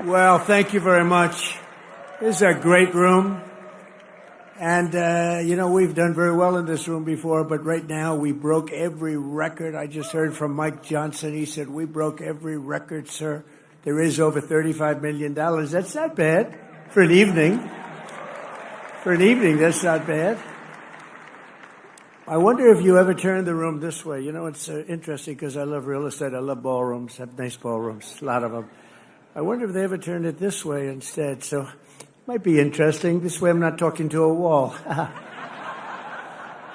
Well, thank you very much. This is a great room. And, we've done very well in this room before, but right now we broke every record. I just heard from Mike Johnson. He said, we broke every record, sir. There is over $35 million. That's not bad for an evening. For an evening, that's not bad. I wonder if you ever turn the room this way. It's interesting because I love real estate. I love ballrooms, have nice ballrooms, a lot of them. I wonder if they ever turned it this way instead. So it might be interesting. This way I'm not talking to a wall.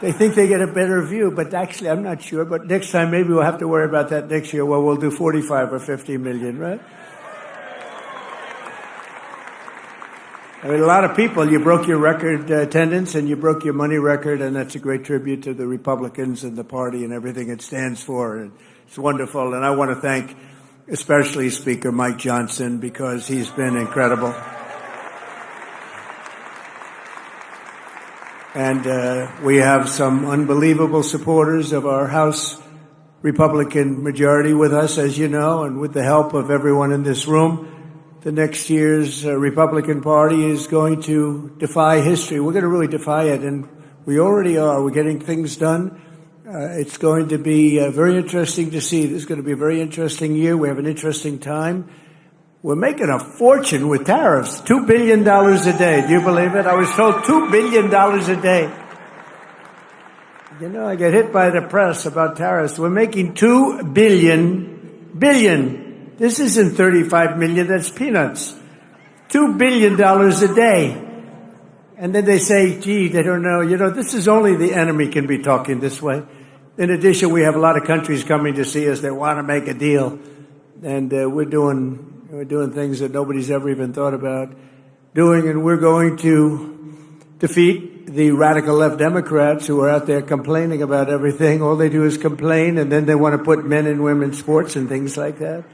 They think they get a better view, but actually I'm not sure. But next time maybe we'll have to worry about that next year. Well, we'll do 45 or 50 million, right? I mean, a lot of people, you broke your record attendance and you broke your money record, and that's a great tribute to the Republicans and the party and everything it stands for. And it's wonderful. And I want to thank especially Speaker Mike Johnson because he's been incredible. And we have some unbelievable supporters of our House Republican majority with us, as you know, and with the help of everyone in this room. The next year's Republican Party is going to defy history. We're going to really defy it, and we already are. We're getting things done. It's going to be very interesting to see. This is going to be a very interesting year. We have an interesting time. We're making a fortune with tariffs, $2 billion a day. Do you believe it? I was told $2 billion a day. I get hit by the press about tariffs. We're making $2 billion. This isn't 35 million, that's peanuts. $2 billion a day. And then they say, gee, they don't know. This is only the enemy can be talking this way. In addition, we have a lot of countries coming to see us that want to make a deal. And we're doing things that nobody's ever even thought about doing. And we're going to defeat the radical left Democrats who are out there complaining about everything. All they do is complain, and then they want to put men and women's sports and things like that.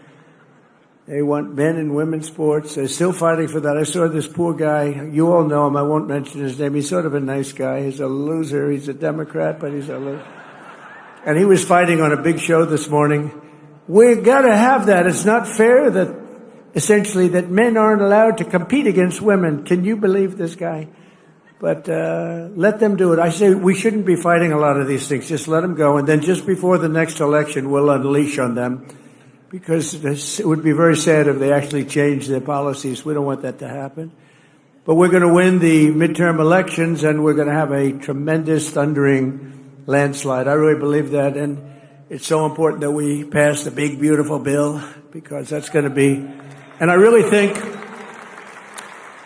They want men and women's sports. They're still fighting for that. I saw this poor guy. You all know him. I won't mention his name. He's sort of a nice guy. He's a loser. He's a Democrat, but he's a loser. And he was fighting on a big show this morning. We've got to have that. It's not fair that, essentially, that men aren't allowed to compete against women. Can you believe this guy? But let them do it. I say we shouldn't be fighting a lot of these things. Just let them go. And then just before the next election, we'll unleash on them. Because it would be very sad if they actually changed their policies. We don't want that to happen. But we're going to win the midterm elections, and we're going to have a tremendous, thundering landslide. I really believe that, and it's so important that we pass the big, beautiful bill, because that's going to be. And I really think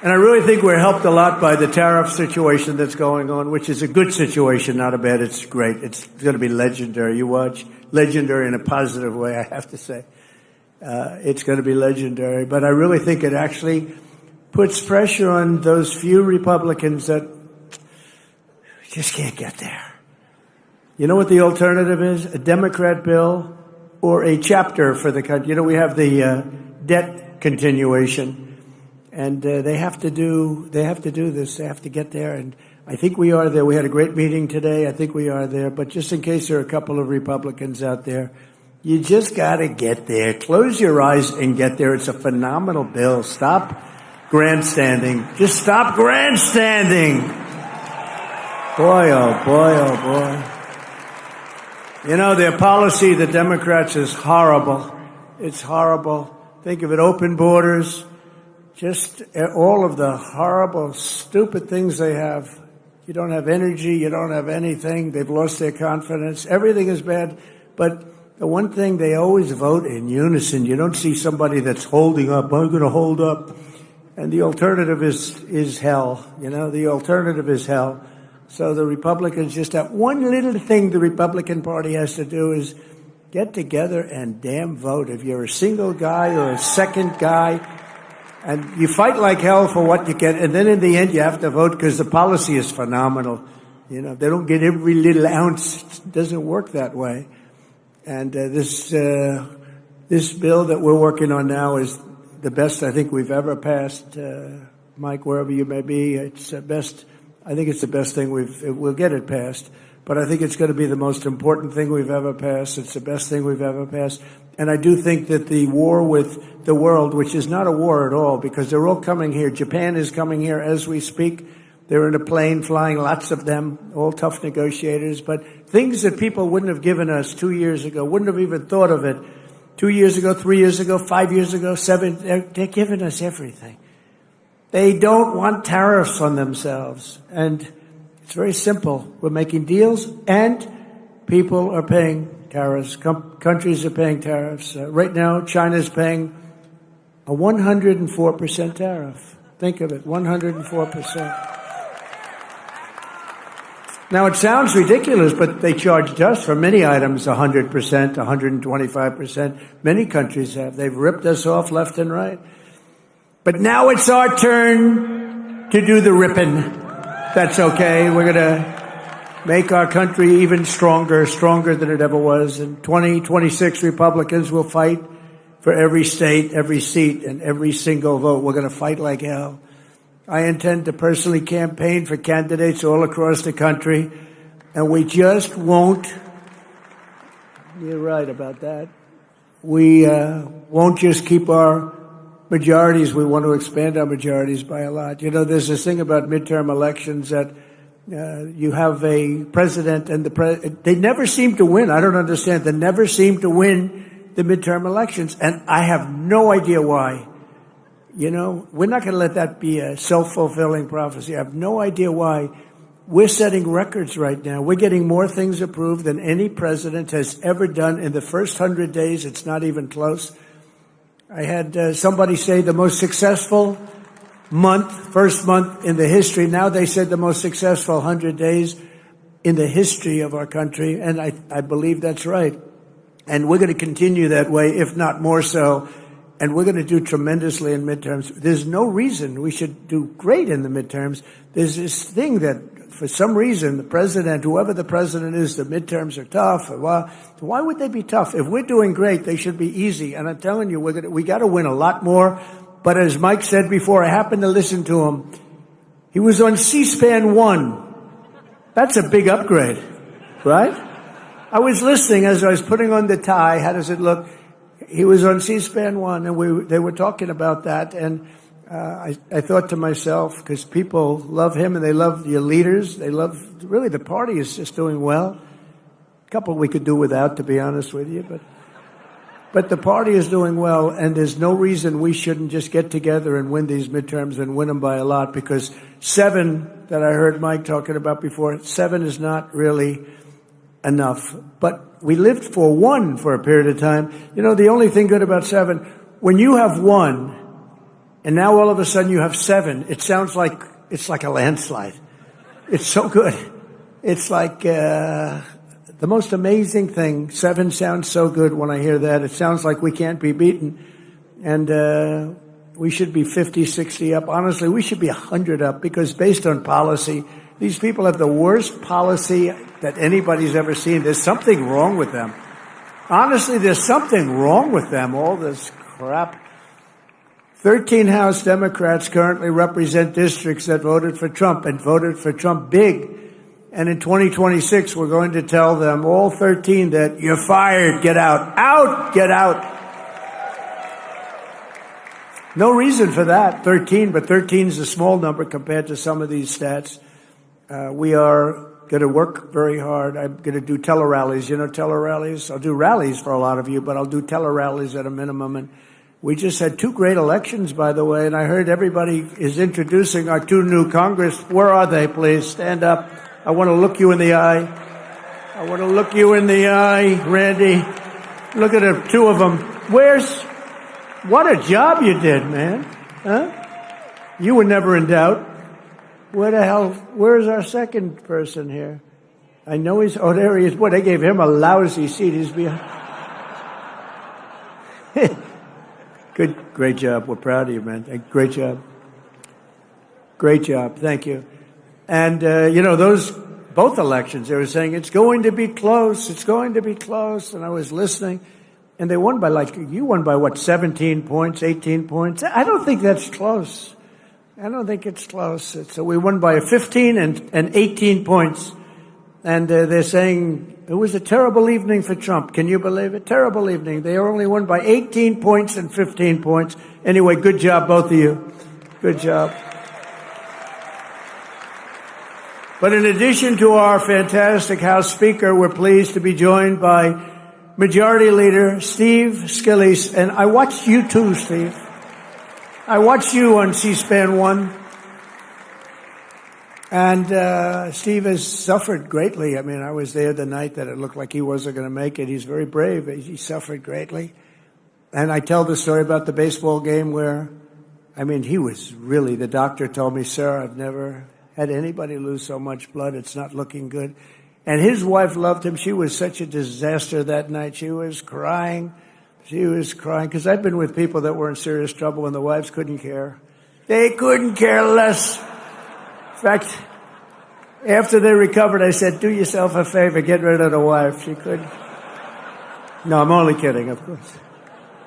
we're helped a lot by the tariff situation that's going on, which is a good situation, not a bad. It's great. It's going to be legendary. You watch. Legendary in a positive way, I have to say. It's going to be legendary. But I really think it actually puts pressure on those few Republicans that just can't get there. You know what the alternative is? A Democrat bill or a chapter for the country. We have the debt continuation, and they have to do this. They have to get there, and I think we are there. We had a great meeting today. I think we are there. But just in case there are a couple of Republicans out there, you just got to get there. Close your eyes and get there. It's a phenomenal bill. Stop grandstanding. Just stop grandstanding. Boy, oh boy, oh boy. Their policy, the Democrats, is horrible. It's horrible. Think of it, open borders, just all of the horrible, stupid things they have. You don't have energy. You don't have anything. They've lost their confidence. Everything is bad. But the one thing, they always vote in unison. You don't see somebody that's holding up. I'm going to hold up. And the alternative is hell. The alternative is hell. So the Republicans just have one little thing the Republican Party has to do is get together and damn vote. If you're a single guy or a second guy, and you fight like hell for what you get, and then in the end you have to vote because the policy is phenomenal. They don't get every little ounce. It doesn't work that way. And this bill that we're working on now is the best I think we've ever passed. Mike, wherever you may be, it's the best. I think it's the best thing we'll get it passed. but I think it's going to be the most important thing we've ever passed. It's the best thing we've ever passed. And I do think that the war with the world, which is not a war at all, because they're all coming here. Japan is coming here as we speak. They're in a plane flying, lots of them, all tough negotiators. But things that people wouldn't have given us 2 years ago, wouldn't have even thought of it 2 years ago, 3 years ago, 5 years ago, 7, they're giving us everything. They don't want tariffs on themselves. And it's very simple. We're making deals and people are paying tariffs. Countries are paying tariffs. Right now, China's paying a 104% tariff. Think of it, 104%. Now, it sounds ridiculous, but they charged us for many items 100%, 125%. Many countries have. They've ripped us off left and right. But now it's our turn to do the ripping. That's okay. We're going to make our country even stronger, stronger than it ever was. And 26 Republicans will fight for every state, every seat, and every single vote. We're going to fight like hell. I intend to personally campaign for candidates all across the country, and we just won't. You're right about that. We won't just keep our majorities. We want to expand our majorities by a lot. You know, there's this thing about midterm elections that you have a president and they never seem to win. I don't understand. They never seem to win the midterm elections, and I have no idea why. You know, we're not going to let that be a self-fulfilling prophecy. I have no idea why. We're setting records right now. We're getting more things approved than any president has ever done in the first 100 days. It's not even close. I had somebody say the most successful first month in the history. Now they said the most successful 100 days in the history of our country. And I believe that's right. And we're going to continue that way, if not more so. And we're going to do tremendously in midterms. There's no reason we should do great in the midterms. There's this thing that, for some reason, the president, whoever the president is, the midterms are tough. Why would they be tough? If we're doing great, they should be easy. And I'm telling you, we got to win a lot more. But as Mike said before, I happened to listen to him. He was on C-SPAN 1. That's a big upgrade, right? I was listening as I was putting on the tie. How does it look? He was on C-SPAN 1, and they were talking about that, and I thought to myself, because people love him and they love your leaders, they love, really the party is just doing well. A couple we could do without, to be honest with you, but the party is doing well, and there's no reason we shouldn't just get together and win these midterms and win them by a lot, because 7 that I heard Mike talking about before, 7 is not really enough. But we lived for 1 for a period of time. You know, the only thing good about 7, when you have 1, and now all of a sudden you have 7, it sounds like it's like a landslide. It's so good. It's like the most amazing thing. 7 sounds so good when I hear that. It sounds like we can't be beaten. And we should be 50, 60 up. Honestly, we should be 100 up, because based on policy, these people have the worst policy that anybody's ever seen. There's something wrong with them. Honestly, there's something wrong with them, all this crap. 13 House Democrats currently represent districts that voted for Trump, and voted for Trump big. And in 2026, we're going to tell them, all 13, that you're fired, get out. Out, get out. No reason for that, 13, but 13 is a small number compared to some of these stats. We are going to work very hard. I'm going to do tele-rallies. You know tele-rallies? I'll do rallies for a lot of you, but I'll do tele-rallies at a minimum. And we just had 2 great elections, by the way, and I heard everybody is introducing our 2 new Congress. Where are they, please? Stand up. I want to look you in the eye. I want to look you in the eye, Randy. Look at the 2 of them. What a job you did, man. Huh? You were never in doubt. Where's our second person here? I know there he is. Boy, they gave him a lousy seat. He's behind. Great job. We're proud of you, man. Great job. Great job. Thank you. And, both elections, they were saying, it's going to be close. It's going to be close. And I was listening, and they won by you won by what, 17 points, 18 points? I don't think that's close. I don't think it's close. So we won by 15 and 18 points. And they're saying it was a terrible evening for Trump. Can you believe it? Terrible evening. They only won by 18 points and 15 points. Anyway, good job, both of you. Good job. But in addition to our fantastic House Speaker, we're pleased to be joined by Majority Leader Steve Scalise. And I watched you too, Steve. I watched you on C-SPAN 1. And Steve has suffered greatly. I mean, I was there the night that it looked like he wasn't going to make it. He's very brave. He suffered greatly. And I tell the story about the baseball game where, I mean, he was really, the doctor told me, sir, I've never had anybody lose so much blood. It's not looking good. And his wife loved him. She was such a disaster that night. She was crying. She was crying because I've been with people that were in serious trouble and the wives couldn't care. They couldn't care less. In fact, after they recovered, I said, do yourself a favor, get rid of the wife. She couldn't. No, I'm only kidding, of course.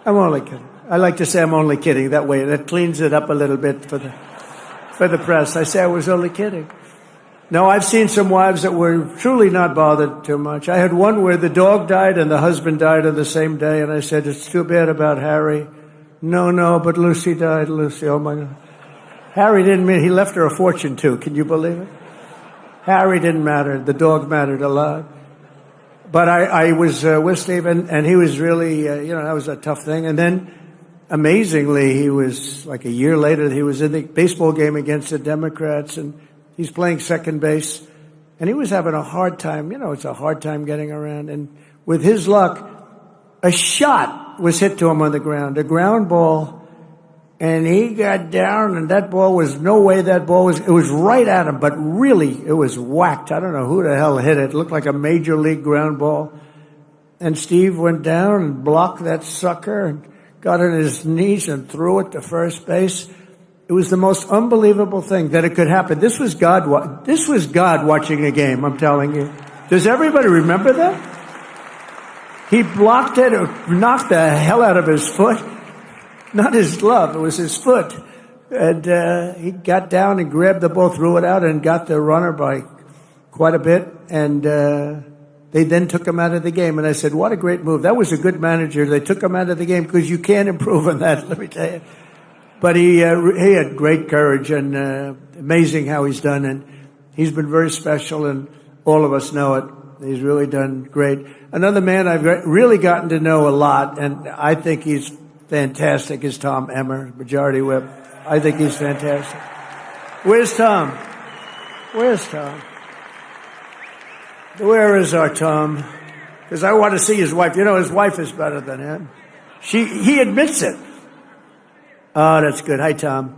I'm only kidding. I like to say I'm only kidding. That way, that cleans it up a little bit for the press. I say I was only kidding. No, I've seen some wives that were truly not bothered too much. I had one where the dog died and the husband died on the same day, and I said, it's too bad about Harry. No, but Lucy died, Lucy. Oh, my God. Harry didn't mean, he left her a fortune, too. Can you believe it? Harry didn't matter. The dog mattered a lot. But I was with Steve, and he was really, that was a tough thing. And then, amazingly, he was, like a year later, he was in the baseball game against the Democrats, and he's playing second base. And he was having a hard time. It's a hard time getting around. And with his luck, a shot was hit to him on the ground, a ground ball. And he got down, and that ball was, no way that ball was, it was right at him, but really, it was whacked. I don't know who the hell hit it. It looked like a major league ground ball. And Steve went down and blocked that sucker and got on his knees and threw it to first base. It was the most unbelievable thing that it could happen. This was God watching a game, I'm telling you. Does everybody remember that? He blocked it, knocked the hell out of his foot. Not his glove, it was his foot. And he got down and grabbed the ball, threw it out, and got the runner by quite a bit. And they then took him out of the game. And I said, what a great move. That was a good manager. They took him out of the game because you can't improve on that, let me tell you. But he had great courage, and amazing how he's done. And he's been very special, and all of us know it. He's really done great. Another man I've really gotten to know a lot, and I think he's fantastic, is Tom Emmer, Majority Whip. I think he's fantastic. Where's Tom? Where's Tom? Where is our Tom? Because I want to see his wife. His wife is better than him. He admits it. Oh, that's good. Hi, Tom.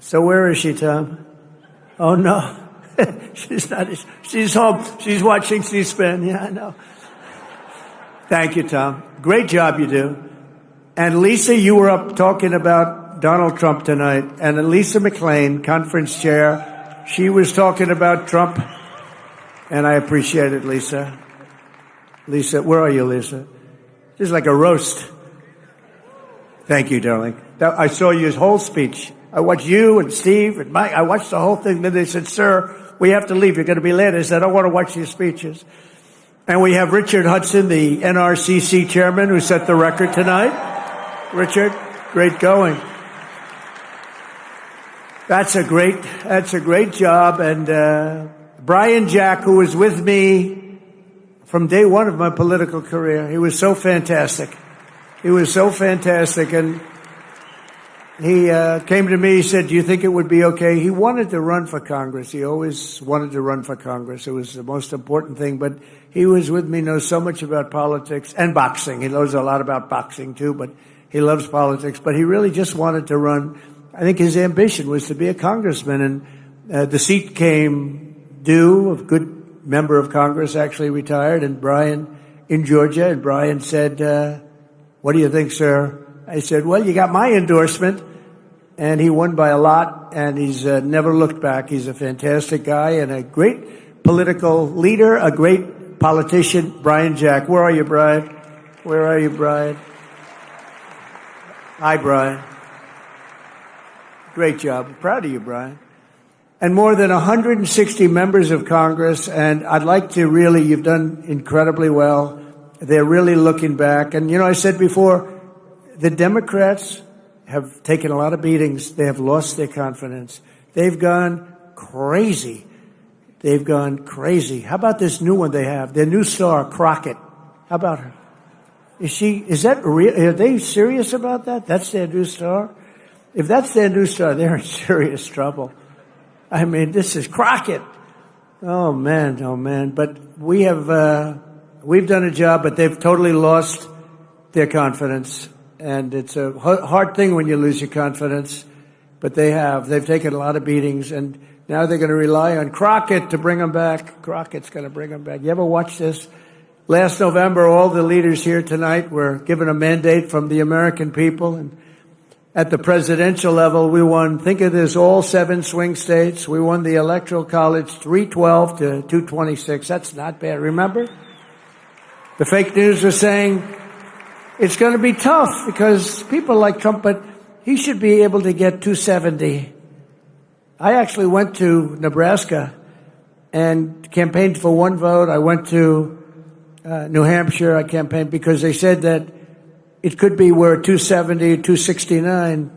So where is she, Tom? Oh, no. She's not. She's home. She's watching C-SPAN. Yeah, I know. Thank you, Tom. Great job you do. And Lisa, you were up talking about Donald Trump tonight. And Lisa McLean, conference chair, she was talking about Trump. And I appreciate it, Lisa. Lisa, where are you, Lisa? This is like a roast. Thank you, darling. I saw your whole speech. I watched you and Steve and Mike. I watched the whole thing. Then they said, sir, we have to leave. You're going to be late. I said, I want to watch your speeches. And we have Richard Hudson, the NRCC chairman, who set the record tonight. Richard, great going. That's a great job. And Brian Jack, who was with me from day one of my political career, he was so fantastic. He was so fantastic. And he came to me, he said, do you think it would be okay? He wanted to run for Congress. He always wanted to run for Congress. It was the most important thing. But he was with me, knows so much about politics and boxing. He knows a lot about boxing, too, but he loves politics. But he really just wanted to run. I think his ambition was to be a congressman. And the seat came due. A good member of Congress actually retired, and Brian in Georgia. And Brian said, what do you think, sir? I said, well, you got my endorsement. And he won by a lot, and he's never looked back. He's a fantastic guy and a great political leader, a great politician. Brian Jack. Where are you, Brian? Where are you, Brian? Hi, Brian. Great job. Proud of you, Brian. and more than 160 members of Congress. And I'd like to really, you've done incredibly well. They're really looking back. And, I said before, the Democrats have taken a lot of beatings. They have lost their confidence. They've gone crazy. They've gone crazy. How about this new one they have? Their new star, Crockett. How about her? Is that real? Are they serious about that? That's their new star? If that's their new star, they're in serious trouble. I mean, this is Crockett. Oh man. But we've done a job, but they've totally lost their confidence. And it's a hard thing when you lose your confidence. But they've taken a lot of beatings, and now they're going to rely on Crockett to bring them back. Crockett's going to bring them back. You ever watch this? Last November, all the leaders here tonight were given a mandate from the American people. And at the presidential level, we won, think of this, all 7 swing states. We won the Electoral College 312 to 226. That's not bad. Remember? The fake news was saying it's going to be tough because people like Trump, but he should be able to get 270. I actually went to Nebraska and campaigned for 1 vote. I went to New Hampshire. I campaigned because they said that it could be we're 270, 269.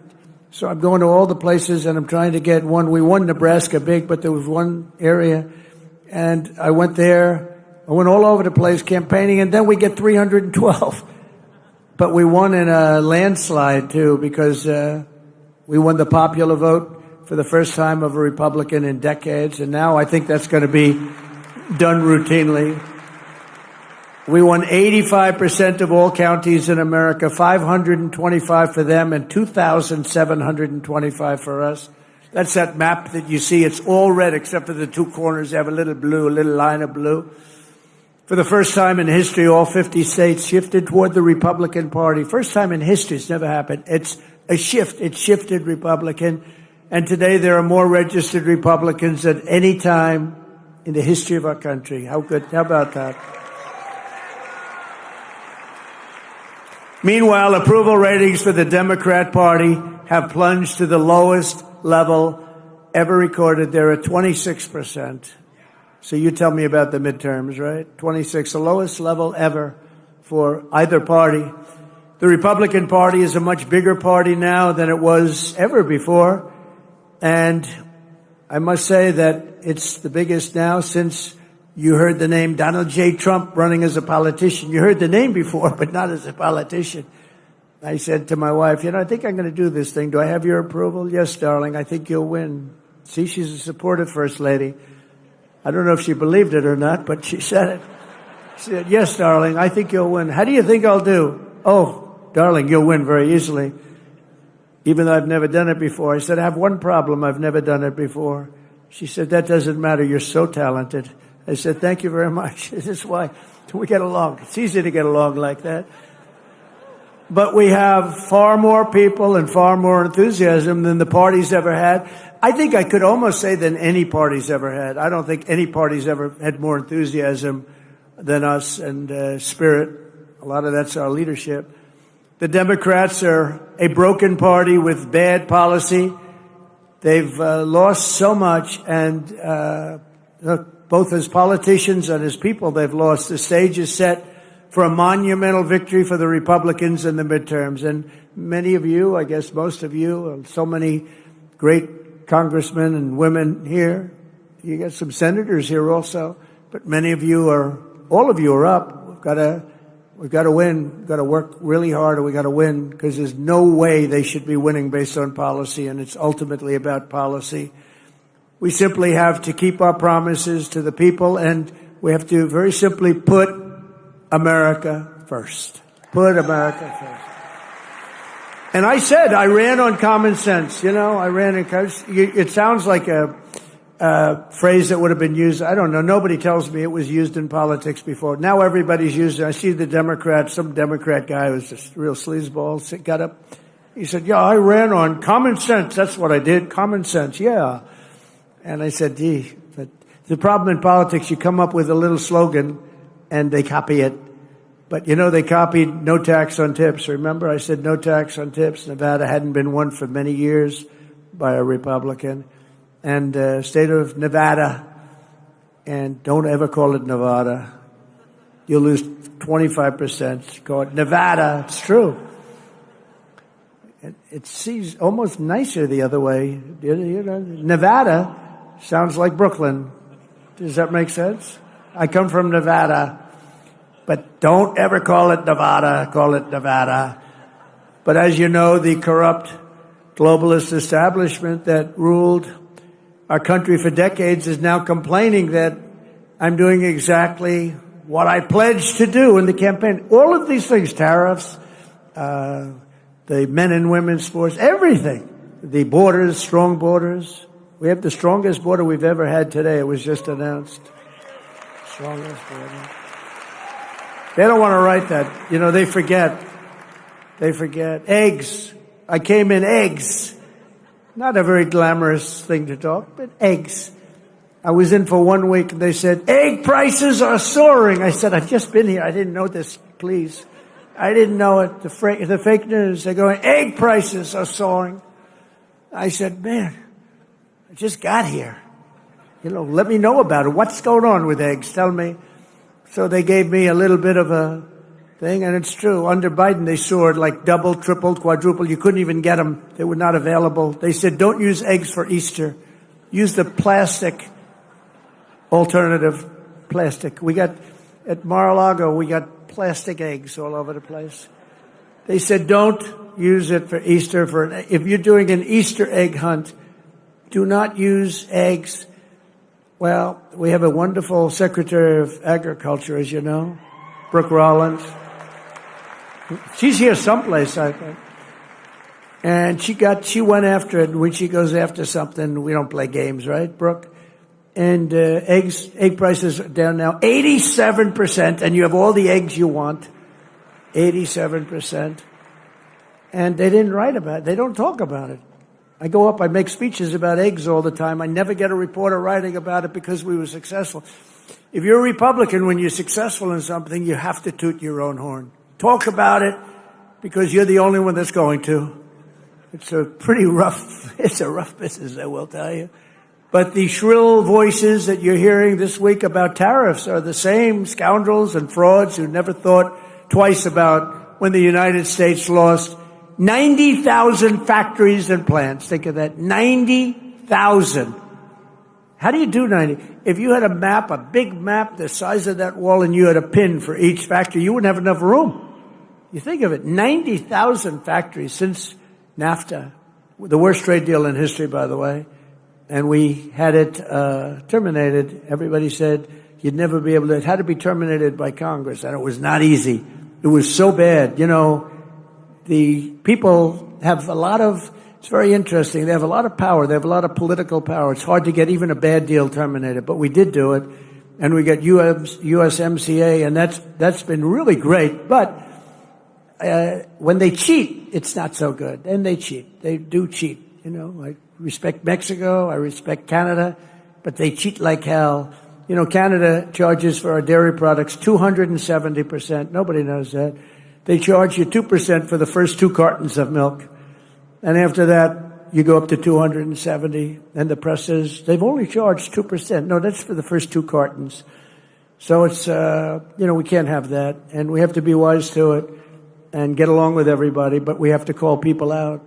So I'm going to all the places and I'm trying to get 1. We won Nebraska big, but there was 1 area. And I went there. I went all over the place campaigning, and then we get 312. But we won in a landslide, too, because we won the popular vote for the first time of a Republican in decades. And now I think that's going to be done routinely. We won 85% of all counties in America, 525 for them and 2,725 for us. That's that map that you see. It's all red except for the 2 corners. They have a little blue, a little line of blue. For the first time in history, all 50 states shifted toward the Republican Party. First time in history. It's never happened. It's a shift. It shifted Republican. And today there are more registered Republicans than any time in the history of our country. How good? How about that? Meanwhile, approval ratings for the Democrat Party have plunged to the lowest level ever recorded. They're at 26%. So you tell me about the midterms, right? 26, the lowest level ever for either party. The Republican Party is a much bigger party now than it was ever before. And I must say that it's the biggest now since you heard the name Donald J. Trump running as a politician. You heard the name before, but not as a politician. I said to my wife, I think I'm going to do this thing. Do I have your approval? Yes, darling, I think you'll win. See, she's a supportive first lady. I don't know if she believed it or not, but she said it. She said, yes, darling, I think you'll win. How do you think I'll do? Oh, darling, you'll win very easily. Even though I've never done it before. I said, I have one problem. I've never done it before. She said, that doesn't matter. You're so talented. I said, thank you very much. This is why we get along. It's easy to get along like that. But we have far more people and far more enthusiasm than the party's ever had. I think I could almost say than any party's ever had. I don't think any party's ever had more enthusiasm than us and spirit. A lot of that's our leadership. The Democrats are a broken party with bad policy. They've lost so much, and both as politicians and as people, they've lost. The stage is set for a monumental victory for the Republicans in the midterms. And many of you, I guess most of you, and so many great congressmen and women here. You got some senators here also, but many of you all of you are up. We've got to win. We've got to work really hard, and we've got to win, because there's no way they should be winning based on policy, and it's ultimately about policy. We simply have to keep our promises to the people, and we have to very simply put America first. Put America first. And I said, I ran on common sense. I ran it sounds like a phrase that would have been used. I don't know. Nobody tells me it was used in politics before. Now everybody's using it. I see the Democrats, some Democrat guy who's just a real sleazeball got up. He said, yeah, I ran on common sense. That's what I did. Common sense. Yeah. And I said, gee, the problem in politics, you come up with a little slogan and they copy it. But, they copied no tax on tips. Remember, I said no tax on tips. Nevada hadn't been won for many years by a Republican. and state of Nevada, and don't ever call it Nevada. You'll lose 25%. Call it Nevada. It's true. It seems almost nicer the other way. You know, Nevada sounds like Brooklyn. Does that make sense? I come from Nevada, but don't ever call it Nevada. Call it Nevada. But as you know, the corrupt globalist establishment that ruled our country for decades is now complaining that I'm doing exactly what I pledged to do in the campaign. All of these things, tariffs, the men and women's sports, everything. The borders, strong borders. We have the strongest border we've ever had today. It was just announced. Strongest border. They don't want to write that. You know, they forget. They forget. Eggs. I came in eggs. Not a very glamorous thing to talk, but eggs. I was in for 1 week and they said, egg prices are soaring. I said, I've just been here. I didn't know this, please. I didn't know it. The fake news, they're going, egg prices are soaring. I said, man, I just got here. You know, let me know about it. What's going on with eggs? Tell me. So they gave me a little bit of a thing, and it's true. Under Biden, they soared like double, triple, quadruple. You couldn't even get them. They were not available. They said, don't use eggs for Easter. Use the plastic alternative plastic. We got, at Mar-a-Lago, we got plastic eggs all over the place. They said, don't use it for Easter. If you're doing an Easter egg hunt, do not use eggs. Well, we have a wonderful Secretary of Agriculture, as you know, Brooke Rollins. She's here someplace, I think. And she went after it. And when she goes after something, we don't play games, right, Brooke? And egg prices are down now 87%, and you have all the eggs you want. 87%. And they didn't write about it. They don't talk about it. I go up, I make speeches about eggs all the time. I never get a reporter writing about it because we were successful. If you're a Republican, when you're successful in something, you have to toot your own horn. Talk about it because you're the only one that's going to. It's a rough business, I will tell you. But the shrill voices that you're hearing this week about tariffs are the same scoundrels and frauds who never thought twice about when the United States lost 90,000 factories and plants. Think of that. 90,000. How do you do 90? If you had a map, a big map the size of that wall, and you had a pin for each factory, you wouldn't have enough room. You think of it, 90,000 factories since NAFTA, the worst trade deal in history, by the way. And we had it terminated. Everybody said you'd never be able to. It had to be terminated by Congress, and it was not easy. It was so bad. You know, the people have a lot of, it's very interesting, they have a lot of power. They have a lot of political power. It's hard to get even a bad deal terminated, but we did do it. And we got USMCA, and that's been really great. But when they cheat, it's not so good. And they cheat. They do cheat. You know, I respect Mexico, I respect Canada, but they cheat like hell. You know, Canada charges for our dairy products 270%. Nobody knows that. They charge you 2% for the first 2 cartons of milk. And after that, you go up to 270. And the press says, they've only charged 2%. No, that's for the first 2 cartons. So it's, we can't have that. And we have to be wise to it and get along with everybody, but we have to call people out.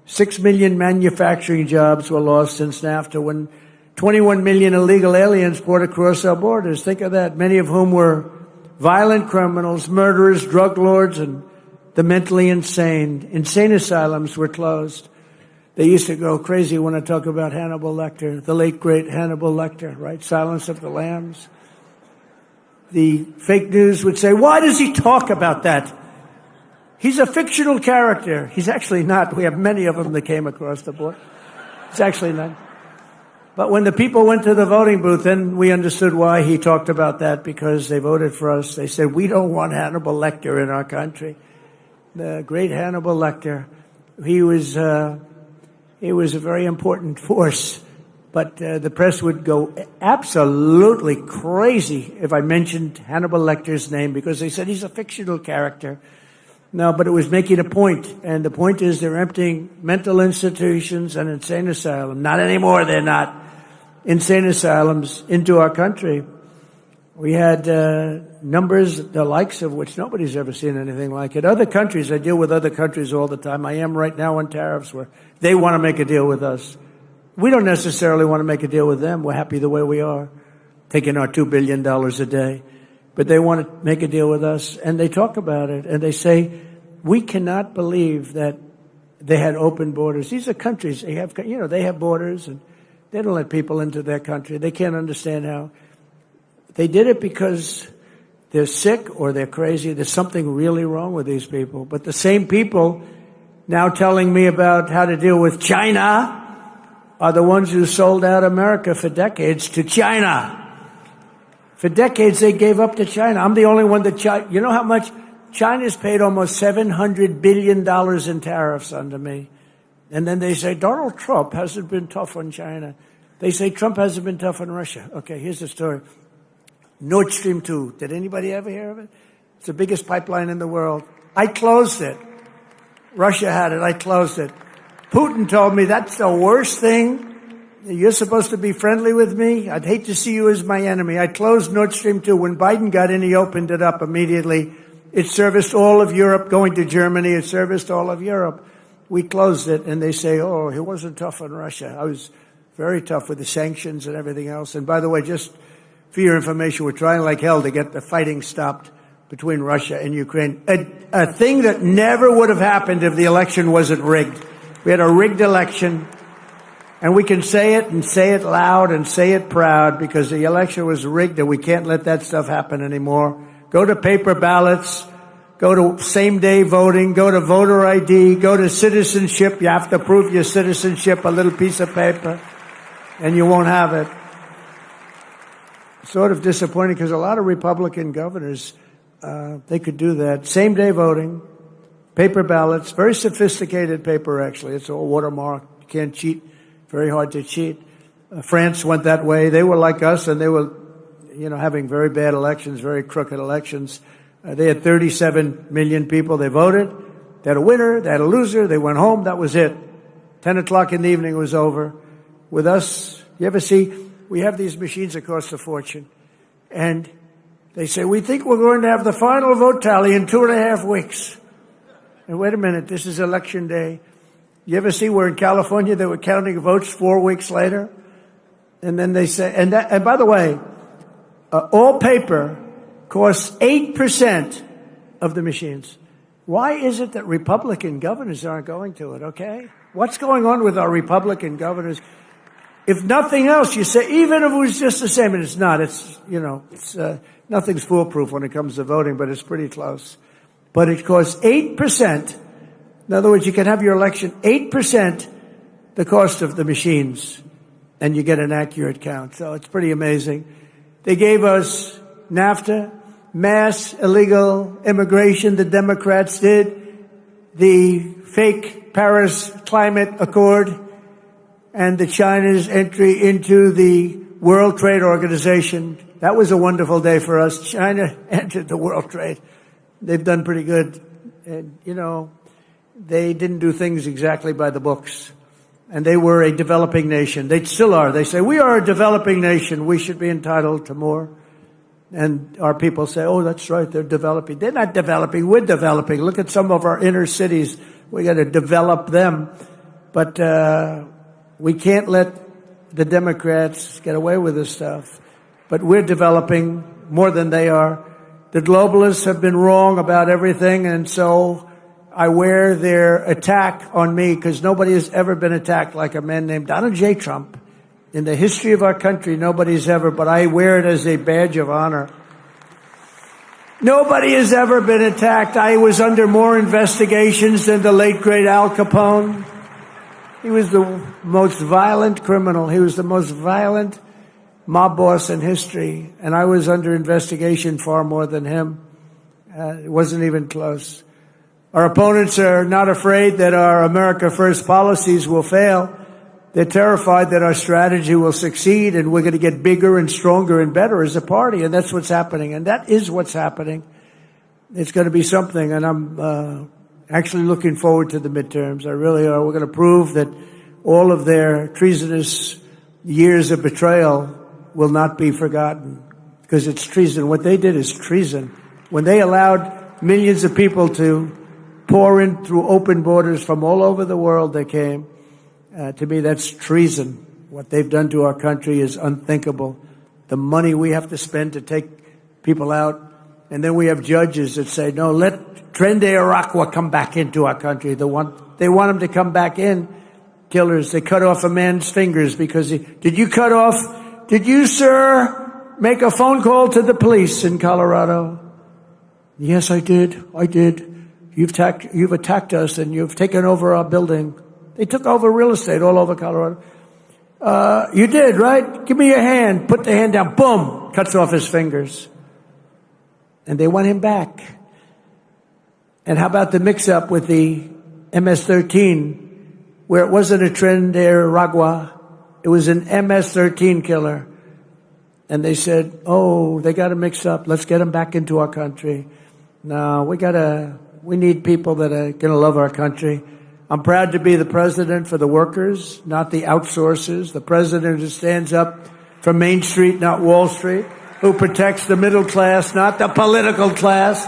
6 million manufacturing jobs were lost since NAFTA when 21 million illegal aliens poured across our borders. Think of that, many of whom were violent criminals, murderers, drug lords, and the mentally insane. Insane asylums were closed. They used to go crazy when I talk about Hannibal Lecter, the late, great Hannibal Lecter, right? Silence of the Lambs. The fake news would say, why does he talk about that? He's a fictional character. He's actually not. We have many of them that came across the board. He's actually not. But when the people went to the voting booth, then we understood why he talked about that, because they voted for us. They said, we don't want Hannibal Lecter in our country. The great Hannibal Lecter, he was a very important force. But the press would go absolutely crazy if I mentioned Hannibal Lecter's name, because they said he's a fictional character. No, but it was making a point, and the point is they're emptying mental institutions and insane asylum. Not anymore, they're not. insane asylums into our country. We had numbers, the likes of which nobody's ever seen anything like it. Other countries, I deal with other countries all the time. I am right now on tariffs where they want to make a deal with us. We don't necessarily want to make a deal with them. We're happy the way we are, taking our $2 billion a day. But they want to make a deal with us, and they talk about it, and they say, we cannot believe that they had open borders. These are countries, they have borders, and they don't let people into their country. They can't understand how. They did it because they're sick or they're crazy. There's something really wrong with these people. But the same people now telling me about how to deal with China are the ones who sold out America for decades to China. For decades, they gave up to China. I'm the only one that you know how much? China's paid almost $700 billion in tariffs under me. And then they say, Donald Trump hasn't been tough on China. They say Trump hasn't been tough on Russia. Okay, here's the story. Nord Stream 2. Did anybody ever hear of it? It's the biggest pipeline in the world. I closed it. Russia had it. I closed it. Putin told me that's the worst thing. You're supposed to be friendly with me. I'd hate to see you as my enemy. I closed Nord Stream 2. When Biden got in, he opened it up immediately. It serviced all of Europe, going to Germany. It serviced all of Europe. We closed it, and they say, oh, he wasn't tough on Russia. I was very tough with the sanctions and everything else. And by the way, just for your information, we're trying like hell to get the fighting stopped between Russia and Ukraine. A thing that never would have happened if the election wasn't rigged. We had a rigged election, and we can say it and say it loud and say it proud because the election was rigged and we can't let that stuff happen anymore. Go to paper ballots, go to same-day voting, go to voter ID, go to citizenship. You have to prove your citizenship, a little piece of paper, and you won't have it. Sort of disappointing because a lot of Republican governors, they could do that. Same-day voting, paper ballots, very sophisticated paper, actually. It's all watermarked. You can't cheat. Very hard to cheat. France went that way. They were like us, and they were, having very bad elections, very crooked elections. They had 37 million people. They voted. They had a winner. They had a loser. They went home. That was it. 10 o'clock in the evening it was over. With us, you ever see, we have these machines that cost a fortune. And they say, we think we're going to have the final vote tally in 2.5 weeks. And wait a minute, this is election day. You ever see where in California they were counting votes 4 weeks later? And then they say, and by the way, all paper costs 8% of the machines. Why is it that Republican governors aren't going to it, okay? What's going on with our Republican governors? If nothing else, you say, even if it was just the same, and it's not, nothing's foolproof when it comes to voting, but it's pretty close. But it costs 8%. In other words, you can have your election 8% the cost of the machines, and you get an accurate count. So it's pretty amazing. They gave us NAFTA, mass illegal immigration, the Democrats did, the fake Paris Climate Accord, and the China's entry into the World Trade Organization. That was a wonderful day for us. China entered the World Trade. They've done pretty good. And, they didn't do things exactly by the books. And they were a developing nation. They still are. They say, we are a developing nation. We should be entitled to more. And our people say, oh, that's right, they're developing. They're not developing, we're developing. Look at some of our inner cities. We got to develop them. But we can't let the Democrats get away with this stuff. But we're developing more than they are. The globalists have been wrong about everything, and so I wear their attack on me because nobody has ever been attacked like a man named Donald J. Trump. In the history of our country, nobody's ever, but I wear it as a badge of honor. Nobody has ever been attacked. I was under more investigations than the late, great Al Capone. He was the most violent criminal. He was the most violent mob boss in history, and I was under investigation far more than him. It wasn't even close. Our opponents are not afraid that our America First policies will fail. They're terrified that our strategy will succeed and we're going to get bigger and stronger and better as a party, and that's what's happening. And that is what's happening. It's going to be something, and I'm actually looking forward to the midterms. I really are. We're going to prove that all of their treasonous years of betrayal will not be forgotten, because it's treason. What they did is treason. When they allowed millions of people to pour in through open borders from all over the world, they came. To me, that's treason. What they've done to our country is unthinkable. The money we have to spend to take people out, and then we have judges that say, no, let Tren de Aragua come back into our country. They want him to come back in. Killers, they cut off a man's fingers because did you, sir, make a phone call to the police in Colorado? Yes, I did. You've attacked us and you've taken over our building. They took over real estate all over Colorado. You did, right? Give me your hand. Put the hand down. Boom. Cuts off his fingers. And they want him back. And how about the mix-up with the MS-13, where it wasn't a Tren de Aragua, it was an MS-13 killer. And they said, oh, they got to mix up. Let's get them back into our country. No, we need people that are going to love our country. I'm proud to be the president for the workers, not the outsourcers. The president who stands up for Main Street, not Wall Street, who protects the middle class, not the political class,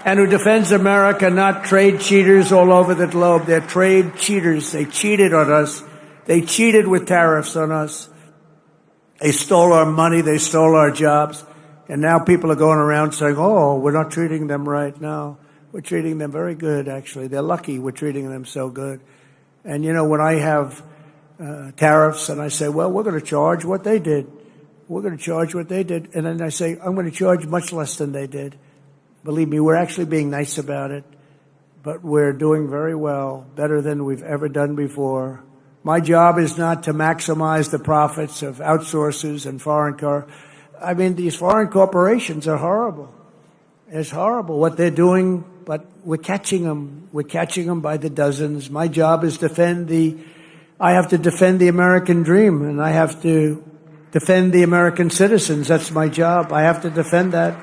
and who defends America, not trade cheaters all over the globe. They're trade cheaters. They cheated on us. They cheated with tariffs on us. They stole our money. They stole our jobs. And now people are going around saying, oh, we're not treating them right now. We're treating them very good, actually. They're lucky we're treating them so good. And, when I have tariffs and I say, well, we're going to charge what they did. We're going to charge what they did. And then I say, I'm going to charge much less than they did. Believe me, we're actually being nice about it. But we're doing very well, better than we've ever done before. My job is not to maximize the profits of outsourcers and these foreign corporations are horrible. It's horrible what they're doing, but we're catching them. We're catching them by the dozens. My job is I have to defend the American dream, and I have to defend the American citizens. That's my job. I have to defend that.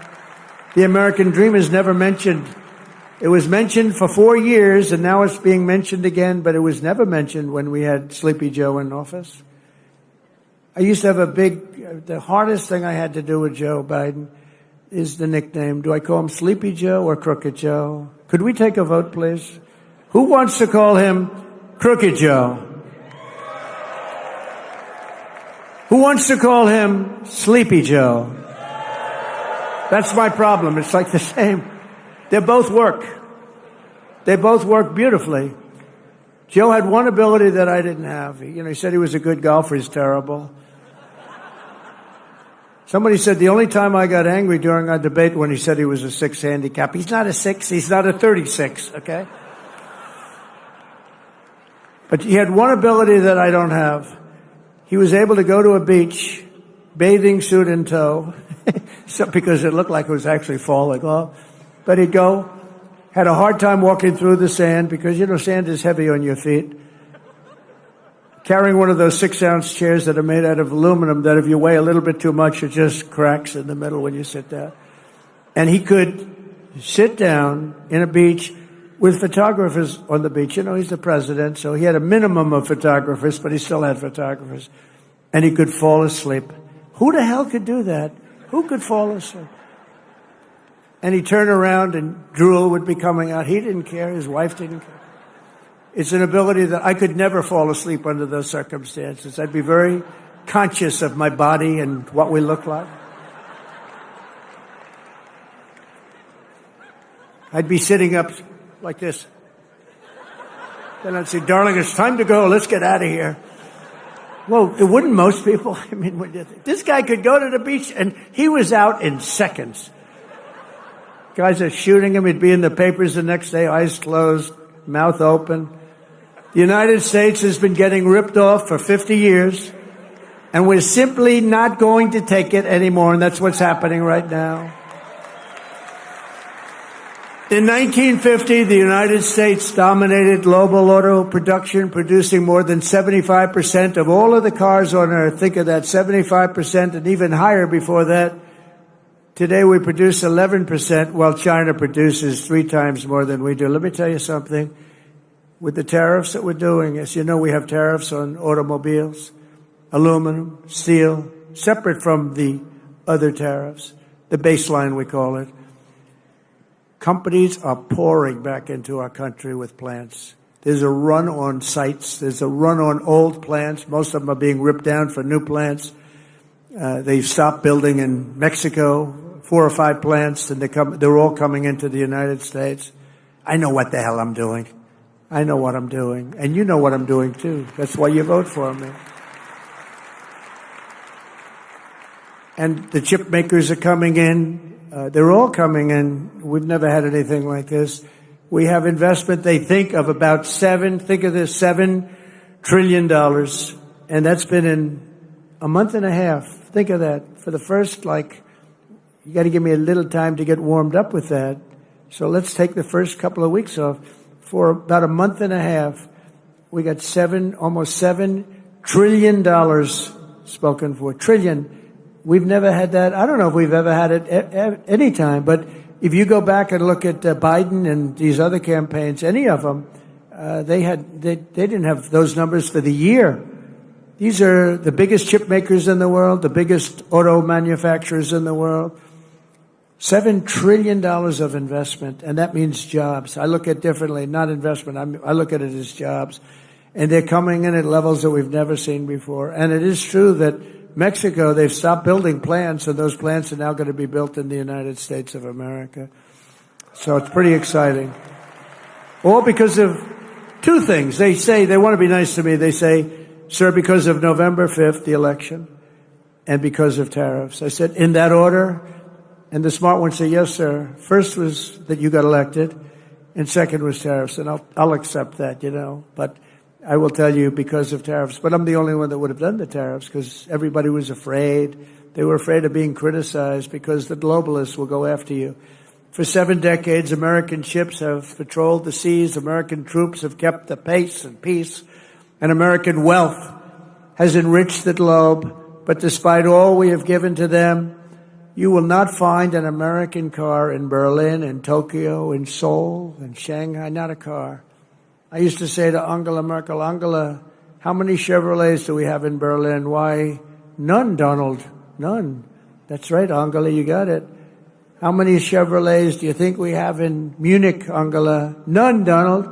The American dream is never mentioned. It was mentioned for 4 years, and now it's being mentioned again, but it was never mentioned when we had Sleepy Joe in office. I used to have the hardest thing I had to do with Joe Biden is the nickname. Do I call him Sleepy Joe or Crooked Joe? Could we take a vote, please? Who wants to call him Crooked Joe? Who wants to call him Sleepy Joe? That's my problem. It's like the same. They both work. They both work beautifully. Joe had one ability that I didn't have. He said he was a good golfer. He's terrible. Somebody said the only time I got angry during our debate when he said he was a 6 handicap. He's not a 6. He's not a 36, okay? But he had one ability that I don't have. He was able to go to a beach, bathing suit in tow, because it looked like it was actually falling off. But he'd go, had a hard time walking through the sand because, sand is heavy on your feet. Carrying one of those 6-ounce chairs that are made out of aluminum that if you weigh a little bit too much, it just cracks in the middle when you sit down. And he could sit down in a beach with photographers on the beach. He's the president, so he had a minimum of photographers, but he still had photographers. And he could fall asleep. Who the hell could do that? Who could fall asleep? And he'd turn around and drool would be coming out. He didn't care. His wife didn't care. It's an ability that I could never fall asleep under those circumstances. I'd be very conscious of my body and what we look like. I'd be sitting up like this. Then I'd say, darling, it's time to go. Let's get out of here. Well, it wouldn't most people. This guy could go to the beach and he was out in seconds. Guys are shooting him. He'd be in the papers the next day, eyes closed, mouth open. The United States has been getting ripped off for 50 years, and we're simply not going to take it anymore, and that's what's happening right now. In 1950, the United States dominated global auto production, producing more than 75% of all of the cars on Earth. Think of that, 75% and even higher before that. Today we produce 11%, while China produces 3 times more than we do. Let me tell you something. With the tariffs that we're doing, as you know, we have tariffs on automobiles. aluminum, steel, separate from the other tariffs, the baseline we call it. Companies are pouring back into our country with plants. There's a run on sites. There's a run on old plants. Most of them are being ripped down for new plants. They've stopped building in Mexico, 4 or 5 plants, and they're all coming into the United States. I know what the hell I'm doing. I know what I'm doing. And you know what I'm doing, too. That's why you vote for me. And the chip makers are coming in. They're all coming in. We've never had anything like this. We have investment, they think, of about $7 trillion. And that's been in a month and a half. Think of that. For the first, you got to give me a little time to get warmed up with that. So let's take the first couple of weeks off. For about a month and a half, we got almost $7 trillion spoken for. Trillion. We've never had that. I don't know if we've ever had it at any time, but if you go back and look at Biden and these other campaigns, any of them, they didn't have those numbers for the year. These are the biggest chip makers in the world, the biggest auto manufacturers in the world. $7 trillion of investment, and that means jobs. I look at it differently, not investment. I look at it as jobs. And they're coming in at levels that we've never seen before. And it is true that Mexico, they've stopped building plants, and those plants are now going to be built in the United States of America. So it's pretty exciting. All because of 2 things. They say, they want to be nice to me. They say, sir, because of November 5th, the election, and because of tariffs. I said, in that order? And the smart ones say, yes, sir. First was that you got elected, and second was tariffs. And I'll accept that, But I will tell you, because of tariffs. But I'm the only one that would have done the tariffs, because everybody was afraid. They were afraid of being criticized because the globalists will go after you. For 7 decades, American ships have patrolled the seas. American troops have kept the pace and peace. And American wealth has enriched the globe. But despite all we have given to them, you will not find an American car in Berlin, in Tokyo, in Seoul, in Shanghai, not a car. I used to say to Angela Merkel, Angela, how many Chevrolets do we have in Berlin? Why, none, Donald, none. That's right, Angela, you got it. How many Chevrolets do you think we have in Munich, Angela? None, Donald.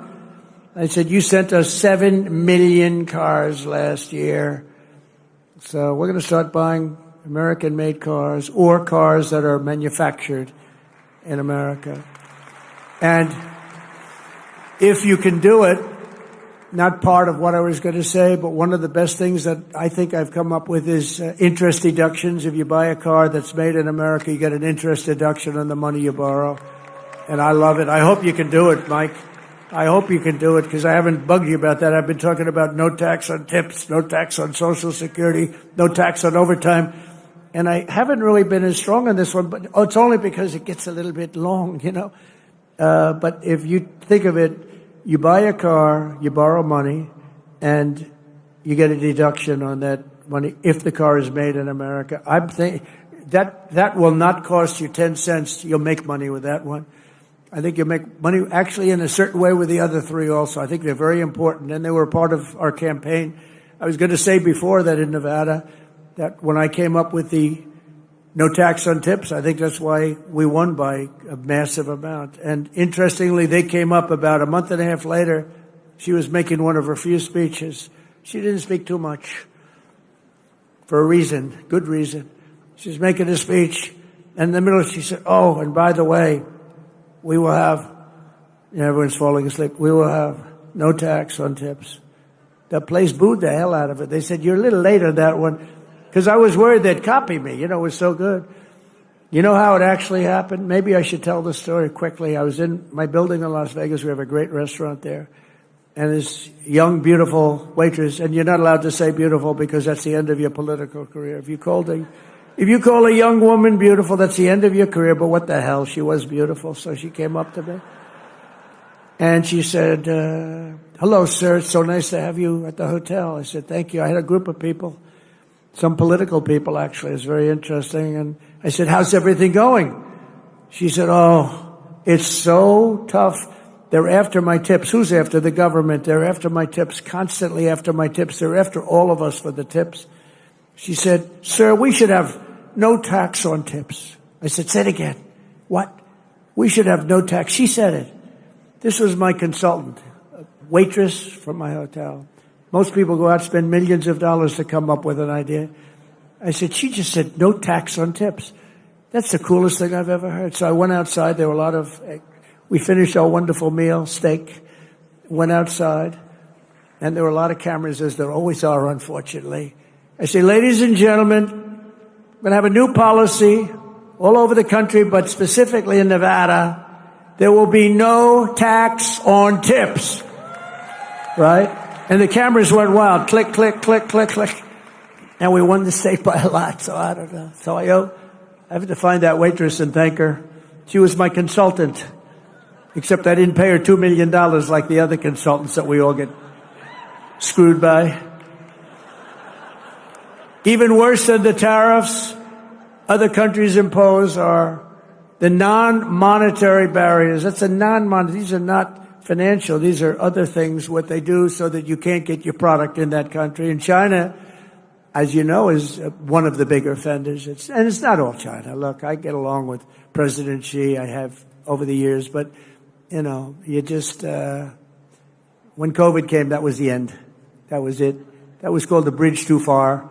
I said, you sent us 7 million cars last year. So we're going to start buying American-made cars, or cars that are manufactured in America. And if you can do it, not part of what I was going to say, but one of the best things that I think I've come up with is interest deductions. If you buy a car that's made in America, you get an interest deduction on the money you borrow. And I love it. I hope you can do it, Mike. I hope you can do it, because I haven't bugged you about that. I've been talking about no tax on tips, no tax on Social Security, no tax on overtime. And I haven't really been as strong on this one, but it's only because it gets a little bit long, But if you think of it, you buy a car, you borrow money, and you get a deduction on that money if the car is made in America. I'm thinking that will not cost you 10 cents. You'll make money with that one. I think you'll make money actually in a certain way with the other 3 also. I think they're very important, and they were part of our campaign. I was going to say before that in Nevada, that when I came up with the no tax on tips, I think that's why we won by a massive amount. And interestingly, they came up about a month and a half later. She was making one of her few speeches. She didn't speak too much for a reason, good reason. She was making a speech, and in the middle she said, oh, and by the way, we will have, everyone's falling asleep, we will have no tax on tips. That place booed the hell out of it. They said, you're a little late on that one. Because I was worried they'd copy me. It was so good. You know how it actually happened? Maybe I should tell the story quickly. I was in my building in Las Vegas. We have a great restaurant there. And this young, beautiful waitress, and you're not allowed to say beautiful because that's the end of your political career. If you call a young woman beautiful, that's the end of your career. But what the hell? She was beautiful. So she came up to me. And she said, hello, sir. It's so nice to have you at the hotel. I said, thank you. I had a group of people. Some political people, actually. It's very interesting. And I said, how's everything going? She said, oh, it's so tough. They're after my tips. Who's after? The government. They're after my tips, constantly after my tips. They're after all of us for the tips. She said, sir, we should have no tax on tips. I said, say it again. What? We should have no tax. She said it. This was my consultant, a waitress from my hotel. Most people go out and spend millions of dollars to come up with an idea. I said, she just said no tax on tips. That's the coolest thing I've ever heard. So I went outside. There were a lot of, we finished our wonderful meal, steak, went outside, and there were a lot of cameras, as there always are, unfortunately. I say, ladies and gentlemen, we're going to have a new policy all over the country, but specifically in Nevada. There will be no tax on tips, right? And the cameras went wild. Click, click, click, click, click. And we won the state by a lot, so I don't know. So I have to find that waitress and thank her. She was my consultant, except I didn't pay her $2 million like the other consultants that we all get screwed by. Even worse than the tariffs other countries impose are the non-monetary barriers. That's a non-monetary. These are not financial. These are other things, what they do so that you can't get your product in that country. And China, as you know, is one of the bigger offenders. And it's not all China. Look, I get along with President Xi. I have over the years. But, you know, you just, when COVID came, that was the end. That was it. That was called the bridge too far.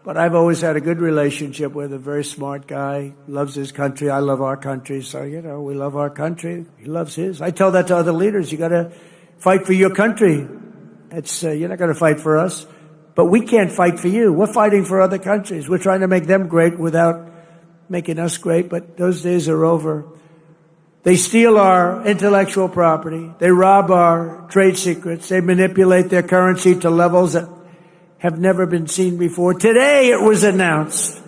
But I've always had a good relationship with a very smart guy, loves his country. I love our country. So, you know, we love our country. He loves his. I tell that to other leaders. You got to fight for your country. It's, you're not going to fight for us. But we can't fight for you. We're fighting for other countries. We're trying to make them great without making us great. But those days are over. They steal our intellectual property. They rob our trade secrets. They manipulate their currency to levels that have never been seen before. Today it was announced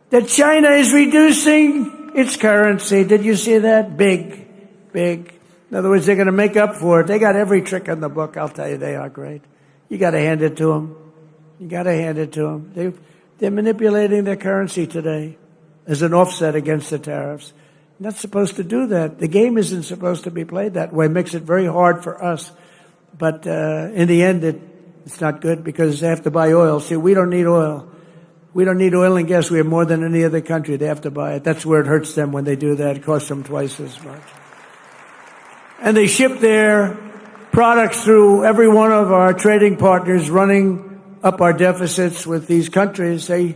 that China is reducing its currency. Did you see that? Big. In other words, they're going to make up for it. They got every trick in the book. I'll tell you, they are great. You got to hand it to them. You got to hand it to them. They're manipulating their currency today as an offset against the tariffs. Not supposed to do that. The game isn't supposed to be played that way. It makes it very hard for us. But in the end, it's not good because they have to buy oil. See, we don't need oil. We don't need oil and gas. We have more than any other country. They have to buy it. That's where it hurts them when they do that. It costs them twice as much. And they ship their products through every one of our trading partners, running up our deficits with these countries. They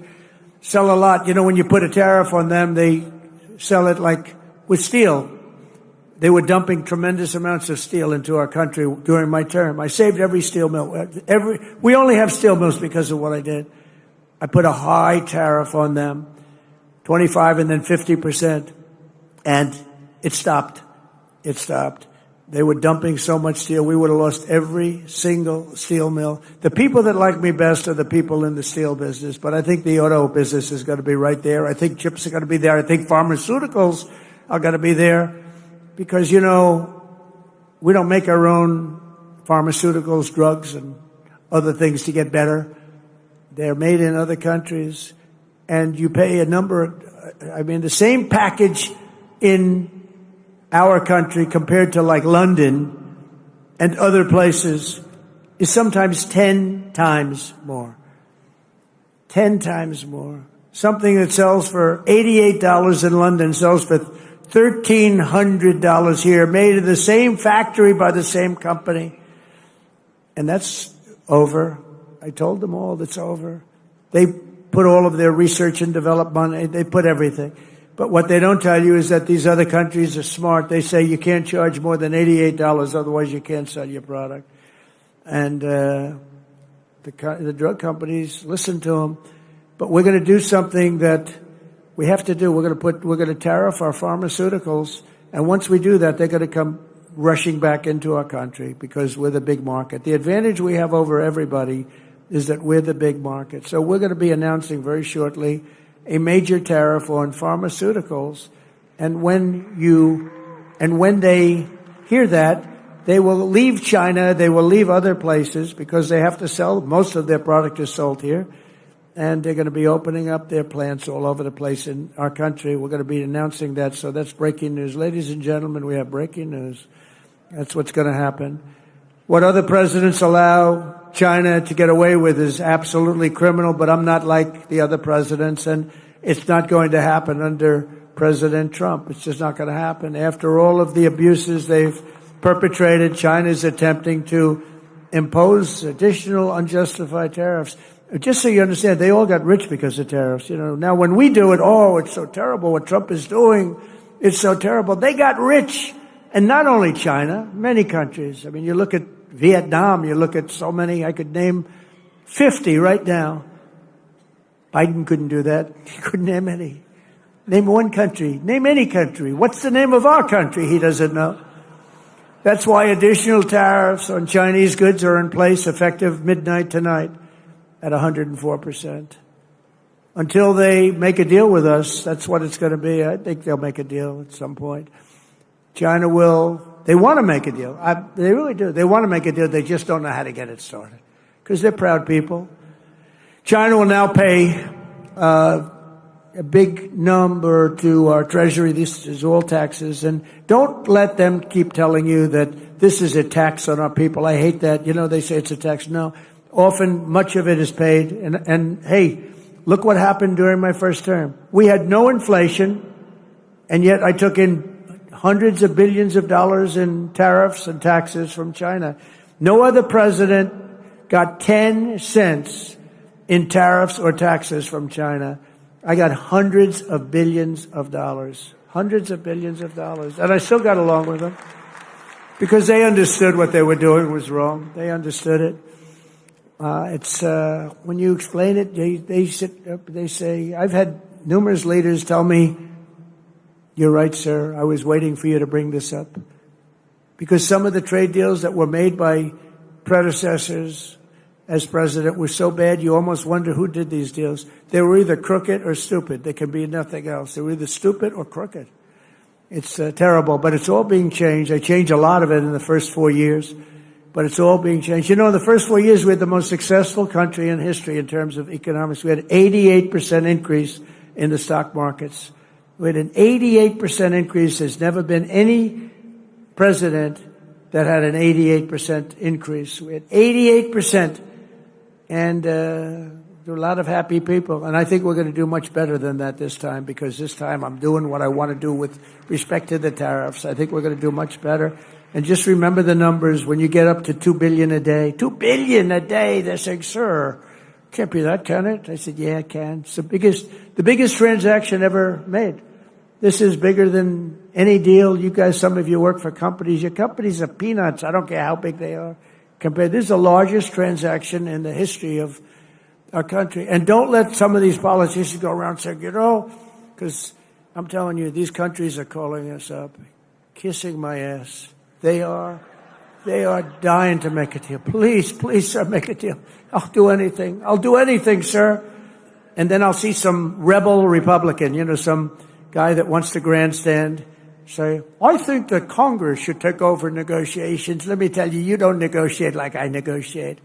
sell a lot. You know, when you put a tariff on them, they sell it like with steel. They were dumping tremendous amounts of steel into our country during my term. I saved every steel mill. We only have steel mills because of what I did. I put a high tariff on them, 25 and then 50%. And it stopped. They were dumping so much steel, we would have lost every single steel mill. The people that like me best are the people in the steel business, but I think the auto business is going to be right there. I think chips are going to be there. I think pharmaceuticals are going to be there. Because, you know, we don't make our own pharmaceuticals, drugs, and other things to get better. They're made in other countries. And you pay a number, the same package in our country compared to like London and other places is sometimes 10 times more. 10 times more. Something that sells for $88 in London sells for $1,300 here, made in the same factory by the same company. And that's over. I told them all that's over. They put all of their research and development money. They put everything. But what they don't tell you is that these other countries are smart. They say you can't charge more than $88, otherwise you can't sell your product. And the drug companies listen to them. But we're going to do something that we have to do. We're going to tariff our pharmaceuticals, and once we do that, they're going to come rushing back into our country because we're the big market. The advantage we have over everybody is that we're the big market. So we're going to be announcing very shortly a major tariff on pharmaceuticals, and when they hear that, they will leave China, they will leave other places because they have to sell. Most of their product is sold here. And they're going to be opening up their plants all over the place in our country. We're going to be announcing that. So that's breaking news. Ladies and gentlemen, we have breaking news. That's what's going to happen. What other presidents allow China to get away with is absolutely criminal, but I'm not like the other presidents, and it's not going to happen under President Trump. It's just not going to happen. After all of the abuses they've perpetrated, China's attempting to impose additional unjustified tariffs. Just so you understand, they all got rich because of tariffs. Now when we do it, it's so terrible what Trump is doing. It's so terrible. They got rich. And not only China, many countries. I mean, you look at Vietnam, you look at so many, I could name 50 right now. Biden couldn't do that. He couldn't name any. Name one country. Name any country. What's the name of our country? He doesn't know. That's why additional tariffs on Chinese goods are in place effective midnight tonight at 104%. Until they make a deal with us, that's what it's going to be. I think they'll make a deal at some point. China they want to make a deal. They really do. They want to make a deal. They just don't know how to get it started because they're proud people. China will now pay a big number to our Treasury. This is all taxes. And don't let them keep telling you that this is a tax on our people. I hate that. They say it's a tax. No. Often, much of it is paid. And hey, look what happened during my first term. We had no inflation, and yet I took in hundreds of billions of dollars in tariffs and taxes from China. No other president got 10 cents in tariffs or taxes from China. I got hundreds of billions of dollars. Hundreds of billions of dollars. And I still got along with them because they understood what they were doing was wrong. They understood it. When you explain it, they sit up, they say, I've had numerous leaders tell me, you're right, sir. I was waiting for you to bring this up. Because some of the trade deals that were made by predecessors as president were so bad, you almost wonder who did these deals. They were either crooked or stupid. There can be nothing else. They were either stupid or crooked. It's terrible, but it's all being changed. I changed a lot of it in the first 4 years, but it's all being changed. In the first 4 years, we had the most successful country in history in terms of economics. We had an 88% increase in the stock markets. We had an 88% increase. There's never been any president that had an 88% increase. We had 88%. And there are a lot of happy people. And I think we're going to do much better than that this time, because this time I'm doing what I want to do with respect to the tariffs. I think we're going to do much better. And just remember the numbers. When you get up to $2 billion a day, $2 billion a day, they're saying, sir, can't be that, can it? I said, yeah, it can. It's the biggest transaction ever made. This is bigger than any deal. You guys, some of you work for companies. Your companies are peanuts. I don't care how big they are. This is the largest transaction in the history of our country. And don't let some of these politicians go around saying, because I'm telling you, these countries are calling us up, kissing my ass. They are dying to make a deal. Please, sir, make a deal. I'll do anything. I'll do anything, sir. And then I'll see some rebel Republican, some guy that wants to grandstand, say, I think that Congress should take over negotiations. Let me tell you, you don't negotiate like I negotiate.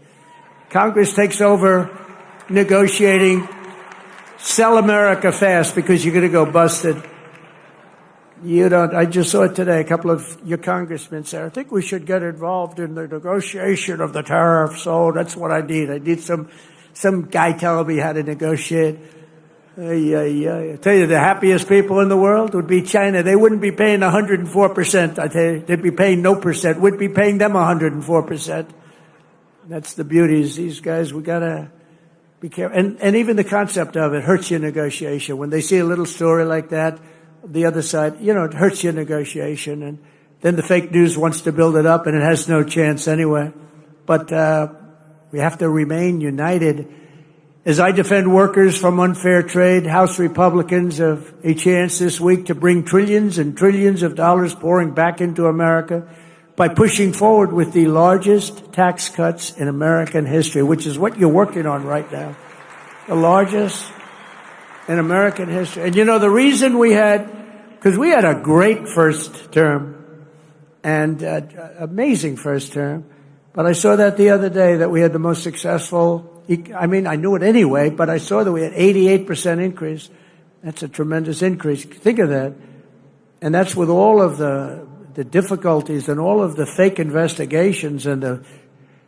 Congress takes over negotiating. Sell America fast because you're going to go busted. You don't. I just saw it today. A couple of your congressmen said, I think we should get involved in the negotiation of the tariffs. Oh, that's what I need. I need some guy telling me how to negotiate. I tell you, the happiest people in the world would be China. They wouldn't be paying 104%. I tell you, they'd be paying no percent. We'd be paying them 104%. That's the beauties. These guys, we gotta be careful. And even the concept of it hurts your negotiation. When they see a little story like that, the other side, it hurts your negotiation. And then the fake news wants to build it up, and it has no chance anyway. But we have to remain united. As I defend workers from unfair trade, House Republicans have a chance this week to bring trillions and trillions of dollars pouring back into America by pushing forward with the largest tax cuts in American history, which is what you're working on right now. The largest in American history. And the reason because we had a great first term and amazing first term, but I saw that the other day that we had the most successful, I knew it anyway, but I saw that we had 88% increase. That's a tremendous increase. Think of that. And that's with all of the difficulties and all of the fake investigations and the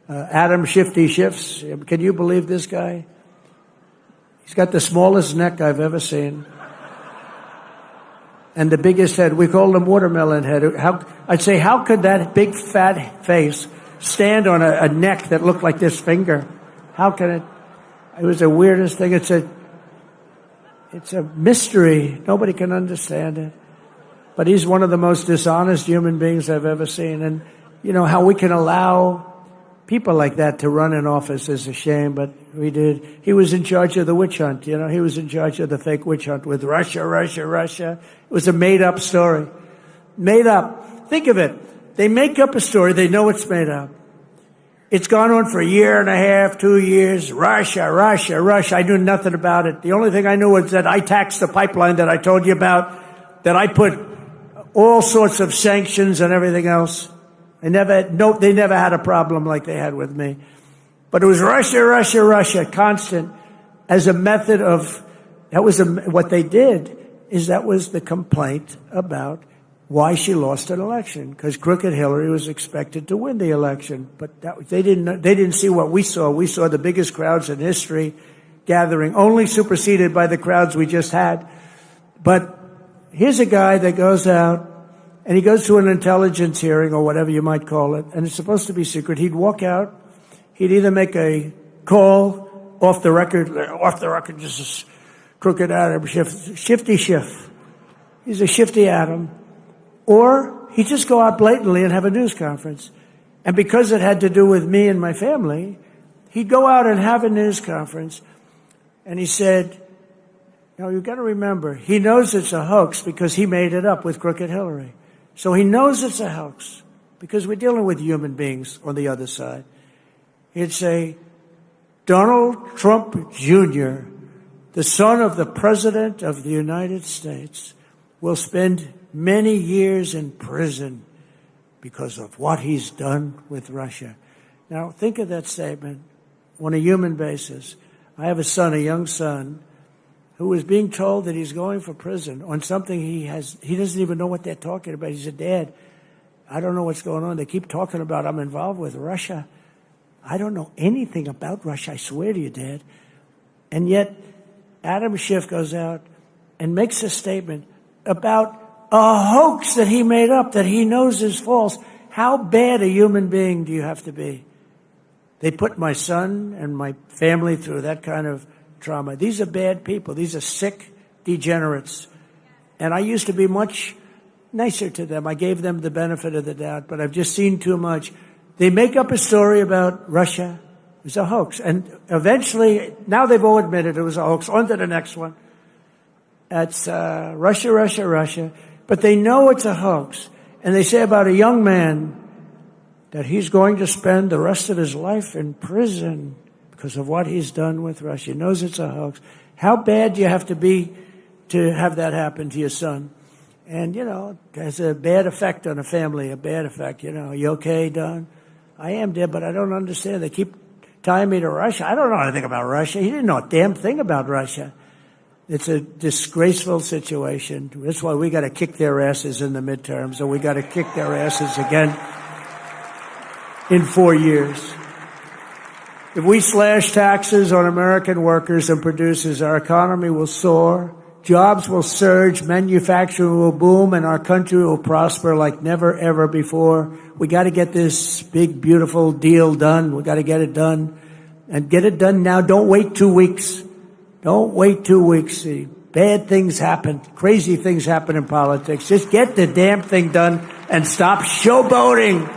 Adam Shifty Shifts. Can you believe this guy? He's got the smallest neck I've ever seen. And the biggest head. We called him watermelon head. I'd say, how could that big fat face stand on a neck that looked like this finger? How can it? It was the weirdest thing. It's a mystery. Nobody can understand it. But he's one of the most dishonest human beings I've ever seen. And, you know, how we can allow people like that to run in office is a shame, but we did. He was in charge of the witch hunt, you know. He was in charge of the fake witch hunt with Russia. It was a made-up story. Made up. Think of it. They make up a story. They know it's made up. It's gone on for a year and a half, 2 years. Russia. I knew nothing about it. The only thing I knew was that I taxed the pipeline that I told you about, that I put all sorts of sanctions and everything else. They never had a problem like they had with me. But it was Russia, constant, as a method of, what they did is that was the complaint about why she lost an election, because crooked Hillary was expected to win the election. But they didn't see what we saw. We saw the biggest crowds in history gathering, only superseded by the crowds we just had. But here's a guy that goes out, and he goes to an intelligence hearing or whatever you might call it, and it's supposed to be secret. He'd walk out. He'd either make a call off the record, just a crooked Adam, shifty shift. He's a shifty Adam. Or he'd just go out blatantly and have a news conference. And because it had to do with me and my family, he'd go out and have a news conference. And he said, you've got to remember, he knows it's a hoax because he made it up with crooked Hillary. So he knows it's a hoax because we're dealing with human beings on the other side. He'd say, Donald Trump Jr., the son of the President of the United States, will spend many years in prison because of what he's done with Russia. Now, think of that statement on a human basis. I have a young son, who is being told that he's going for prison on something he doesn't even know what they're talking about. He said, Dad, I don't know what's going on. They keep talking about I'm involved with Russia. I don't know anything about Russia, I swear to you, Dad. And yet, Adam Schiff goes out and makes a statement about a hoax that he made up, that he knows is false. How bad a human being do you have to be? They put my son and my family through that kind of trauma. These are bad people. These are sick degenerates. And I used to be much nicer to them. I gave them the benefit of the doubt, but I've just seen too much. They make up a story about Russia. It was a hoax. And eventually, now they've all admitted it was a hoax. On to the next one. That's Russia. But they know it's a hoax. And they say about a young man that he's going to spend the rest of his life in prison because of what he's done with Russia. He knows it's a hoax. How bad do you have to be to have that happen to your son? And, it has a bad effect on a family, a bad effect. You okay, Don? I am, Dad, but I don't understand. They keep tying me to Russia. I don't know anything about Russia. He didn't know a damn thing about Russia. It's a disgraceful situation. That's why we got to kick their asses in the midterms, or we got to kick their asses again in 4 years. If we slash taxes on American workers and producers, our economy will soar, jobs will surge, manufacturing will boom, and our country will prosper like never, ever before. We got to get this big, beautiful deal done. We got to get it done. And get it done now. Don't wait 2 weeks. Don't wait 2 weeks. See, bad things happen. Crazy things happen in politics. Just get the damn thing done and stop showboating.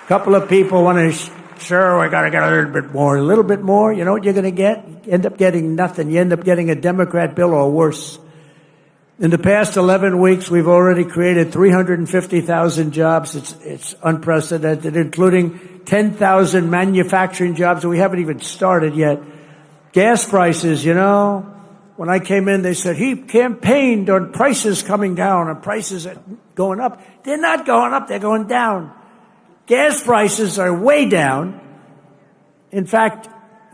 A couple of people want to, sure, we got to get a little bit more. A little bit more. You know what you're going to get? You end up getting nothing. You end up getting a Democrat bill or worse. In the past 11 weeks, we've already created 350,000 jobs. It's unprecedented, including 10,000 manufacturing jobs that we haven't even started yet. Gas prices, when I came in, they said he campaigned on prices coming down and prices going up. They're not going up, they're going down. Gas prices are way down. In fact,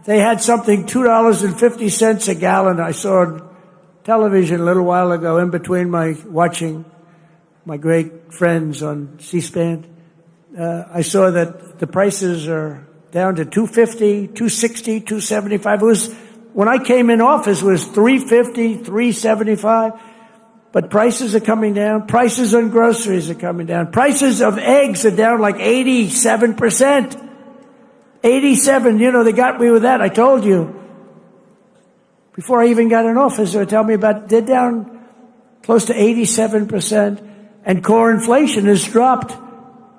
they had something $2.50 a gallon. I saw on television a little while ago in between watching my great friends on C-SPAN. I saw that the prices are down to $250, $260, $275. It was, when I came in office, it was $350, $375. But prices are coming down. Prices on groceries are coming down. Prices of eggs are down like 87%. 87, they got me with that. I told you. Before I even got in office, they were telling me they're down close to 87%. And core inflation has dropped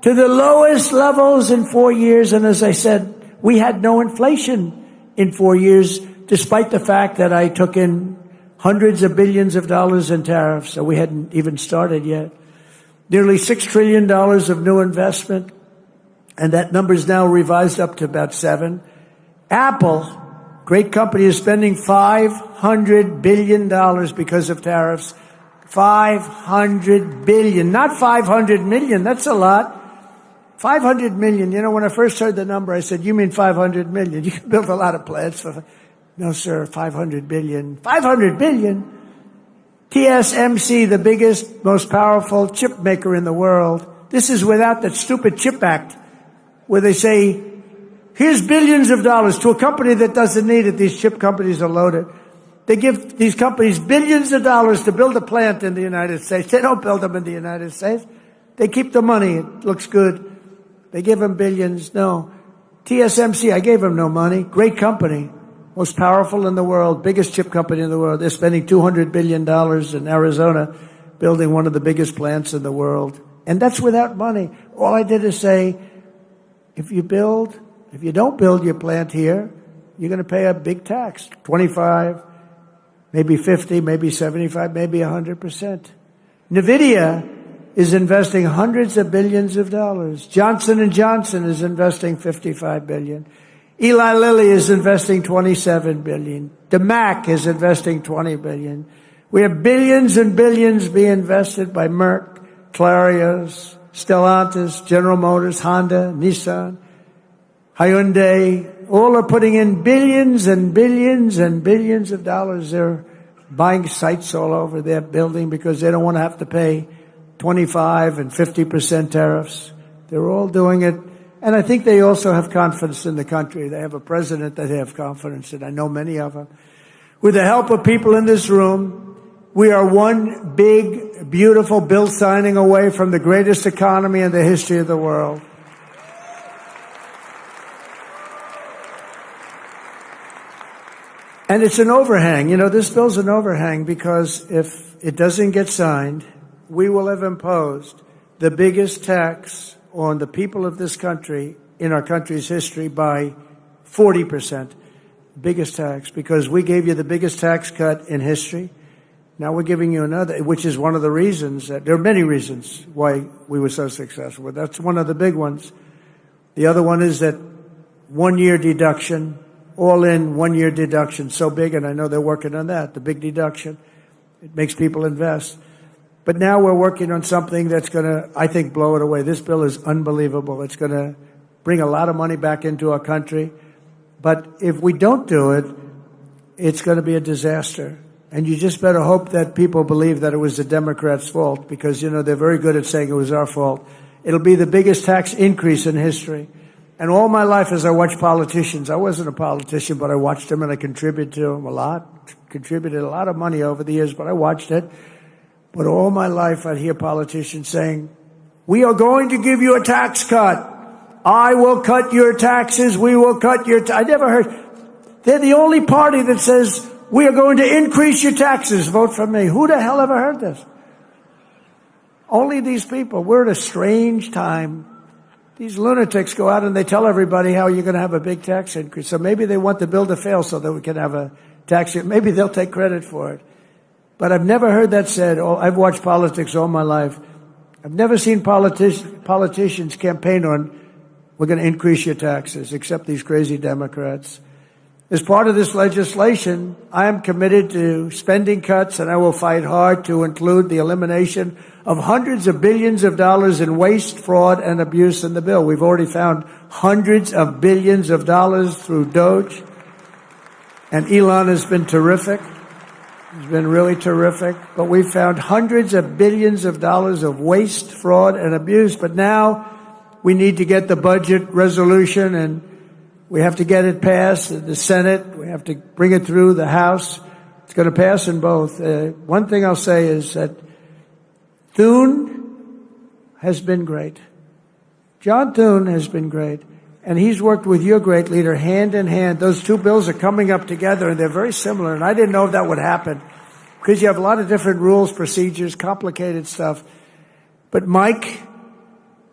to the lowest levels in 4 years. And as I said, we had no inflation in 4 years, despite the fact that I took in hundreds of billions of dollars in tariffs. So we hadn't even started yet. Nearly $6 trillion of new investment. And that number is now revised up to about 7. Apple, great company, is spending $500 billion because of tariffs. $500 billion, not 500 million. That's a lot. 500 million. When I first heard the number, I said, "You mean 500 million? You can build a lot of plants for." No, sir, 500 billion. 500 billion. TSMC, the biggest, most powerful chip maker in the world. This is without that stupid CHIP Act, where they say, here's billions of dollars to a company that doesn't need it. These chip companies are loaded. They give these companies billions of dollars to build a plant in the United States. They don't build them in the United States. They keep the money. It looks good. They give them billions. No. TSMC, I gave them no money. Great company. Most powerful in the world. Biggest chip company in the world. They're spending $200 billion in Arizona building one of the biggest plants in the world. And that's without money. All I did is say, if you don't build your plant here, you're going to pay a big tax. 25, maybe 50, maybe 75, maybe 100%. NVIDIA is investing hundreds of billions of dollars. Johnson & Johnson is investing $55 billion. Eli Lilly is investing $27 billion. DeMac is investing $20 billion. We have billions and billions being invested by Merck, Clarios, Stellantis, General Motors, Honda, Nissan, Hyundai. All are putting in billions and billions and billions of dollars. They're buying sites all over their building because they don't want to have to pay 25 and 50% tariffs. They're all doing it. And I think they also have confidence in the country. They have a president that they have confidence in. I know many of them. With the help of people in this room, we are one big, beautiful bill signing away from the greatest economy in the history of the world. And it's an overhang. This bill's an overhang because if it doesn't get signed, we will have imposed the biggest tax on the people of this country in our country's history by 40%. Biggest tax, because we gave you the biggest tax cut in history. Now we're giving you another, which is one of the reasons that there are many reasons why we were so successful. That's one of the big ones. The other one is that 1 year deduction, all in 1 year deduction, so big, and I know they're working on that, the big deduction. It makes people invest. But now we're working on something that's going to, I think, blow it away. This bill is unbelievable. It's going to bring a lot of money back into our country. But if we don't do it, it's going to be a disaster. And you just better hope that people believe that it was the Democrats' fault because, they're very good at saying it was our fault. It'll be the biggest tax increase in history. And all my life as I watched politicians, I wasn't a politician, but I watched them and I contributed to them a lot, contributed a lot of money over the years, but I watched it. But all my life I'd hear politicians saying, we are going to give you a tax cut. I will cut your taxes. We will cut your I never heard. They're the only party that says, we are going to increase your taxes. Vote for me. Who the hell ever heard this? Only these people. We're at a strange time. These lunatics go out and they tell everybody how you're going to have a big tax increase. So maybe they want the bill to fail so that we can have a tax. Maybe they'll take credit for it. But I've never heard that said. I've watched politics all my life. I've never seen politicians campaign on, we're going to increase your taxes, except these crazy Democrats. As part of this legislation, I am committed to spending cuts, and I will fight hard to include the elimination of hundreds of billions of dollars in waste, fraud, and abuse in the bill. We've already found hundreds of billions of dollars through Doge, and Elon has been terrific. He's been really terrific. But we've found hundreds of billions of dollars of waste, fraud, and abuse. But now We need to get the budget resolution, and we have to get it passed in the Senate. We have to bring it through the House. It's going to pass in both. One thing I'll say is that Thune has been great. John Thune has been great. And he's worked with your great leader hand in hand. Those two bills are coming up together, and they're very similar. And I didn't know if that would happen because you have a lot of different rules, procedures, complicated stuff. But Mike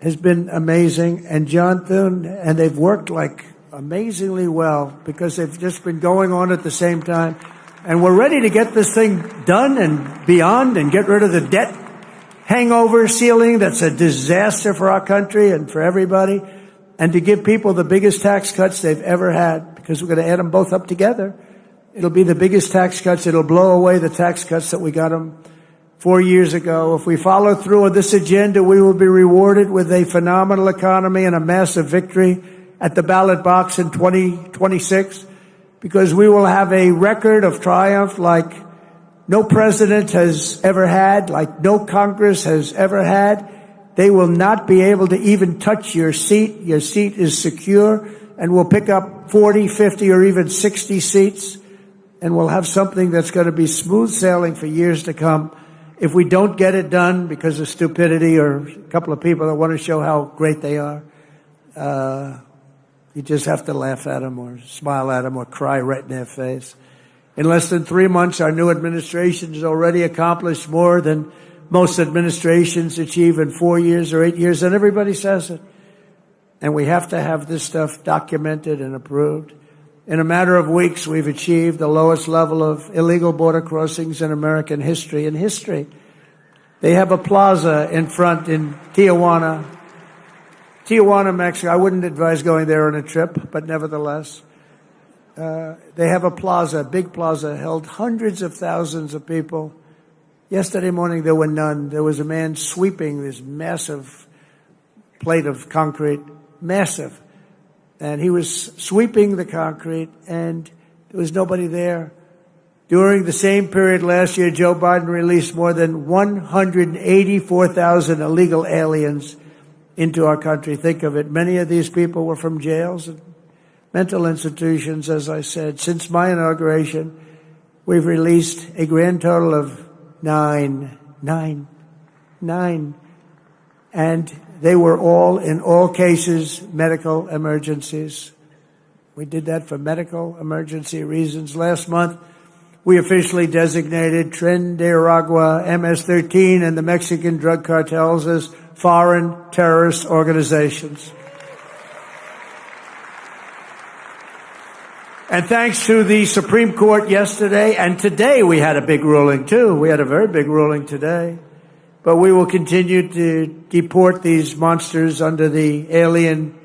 has been amazing, and John Thune, and they've worked like amazingly well because they've just been going on at the same time. And we're ready to get this thing done and beyond and get rid of the debt hangover ceiling that's a disaster for our country and for everybody, and to give people the biggest tax cuts they've ever had, because we're going to add them both up together. It'll be the biggest tax cuts. It'll blow away the tax cuts that we got them 4 years ago. If we follow through on this agenda, we will be rewarded with a phenomenal economy and a massive victory at the ballot box in 2026, because we will have a record of triumph like no president has ever had, like no Congress has ever had. They will not be able to even touch your seat. Your seat is secure, and we'll pick up 40, 50, or even 60 seats, and we'll have something that's going to be smooth sailing for years to come. If we don't get it done because of stupidity or a couple of people that want to show how great they are, you just have to laugh at them or smile at them or cry right in their face. In less than 3 months, our new administration has already accomplished more than most administrations achieve in 4 years or 8 years, and everybody says it. And we have to have this stuff documented and approved. In a matter of weeks, we've achieved the lowest level of illegal border crossings in American history. In history, they have a plaza in front in Tijuana, Mexico. I wouldn't advise going there on a trip, but nevertheless, they have a plaza, big plaza, held hundreds of thousands of people. Yesterday morning, there were none. There was a man sweeping this massive plate of concrete, massive. And he was sweeping the concrete, and there was nobody there. During the same period last year, Joe Biden released more than 184,000 illegal aliens into our country. Think of it. Many of these people were from jails and mental institutions, as I said. Since my inauguration, we've released a grand total of nine. And they were all, in all cases, medical emergencies. We did that for medical emergency reasons. Last month, we officially designated Tren de Aragua, MS-13, and the Mexican drug cartels as foreign terrorist organizations. And thanks to the Supreme Court yesterday, and today we had a big ruling too. We had a very big ruling today. But we will continue to deport these monsters under the Alien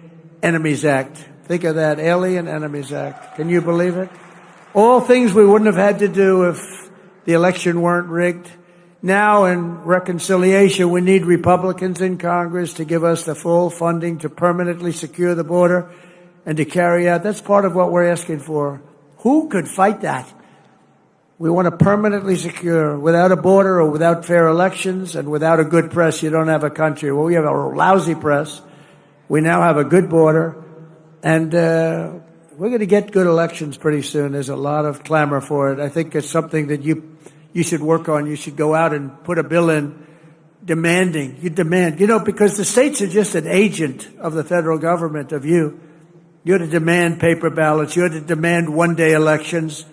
Enemies Act. Think of that, Alien Enemies Act. Can you believe it? All things we wouldn't have had to do if the election weren't rigged. Now, in reconciliation, we need Republicans in Congress to give us the full funding to permanently secure the border and to carry out. That's part of what we're asking for. Who could fight that? We want to permanently secure. Without a border or without fair elections and without a good press, you don't have a country. Well, we have a lousy press. We now have a good border. And we're going to get good elections pretty soon. There's a lot of clamor for it. I think it's something that you should work on. You should go out and put a bill in demanding. You demand. Because the states are just an agent of the federal government, of you. You're to demand paper ballots. You're to demand one-day elections.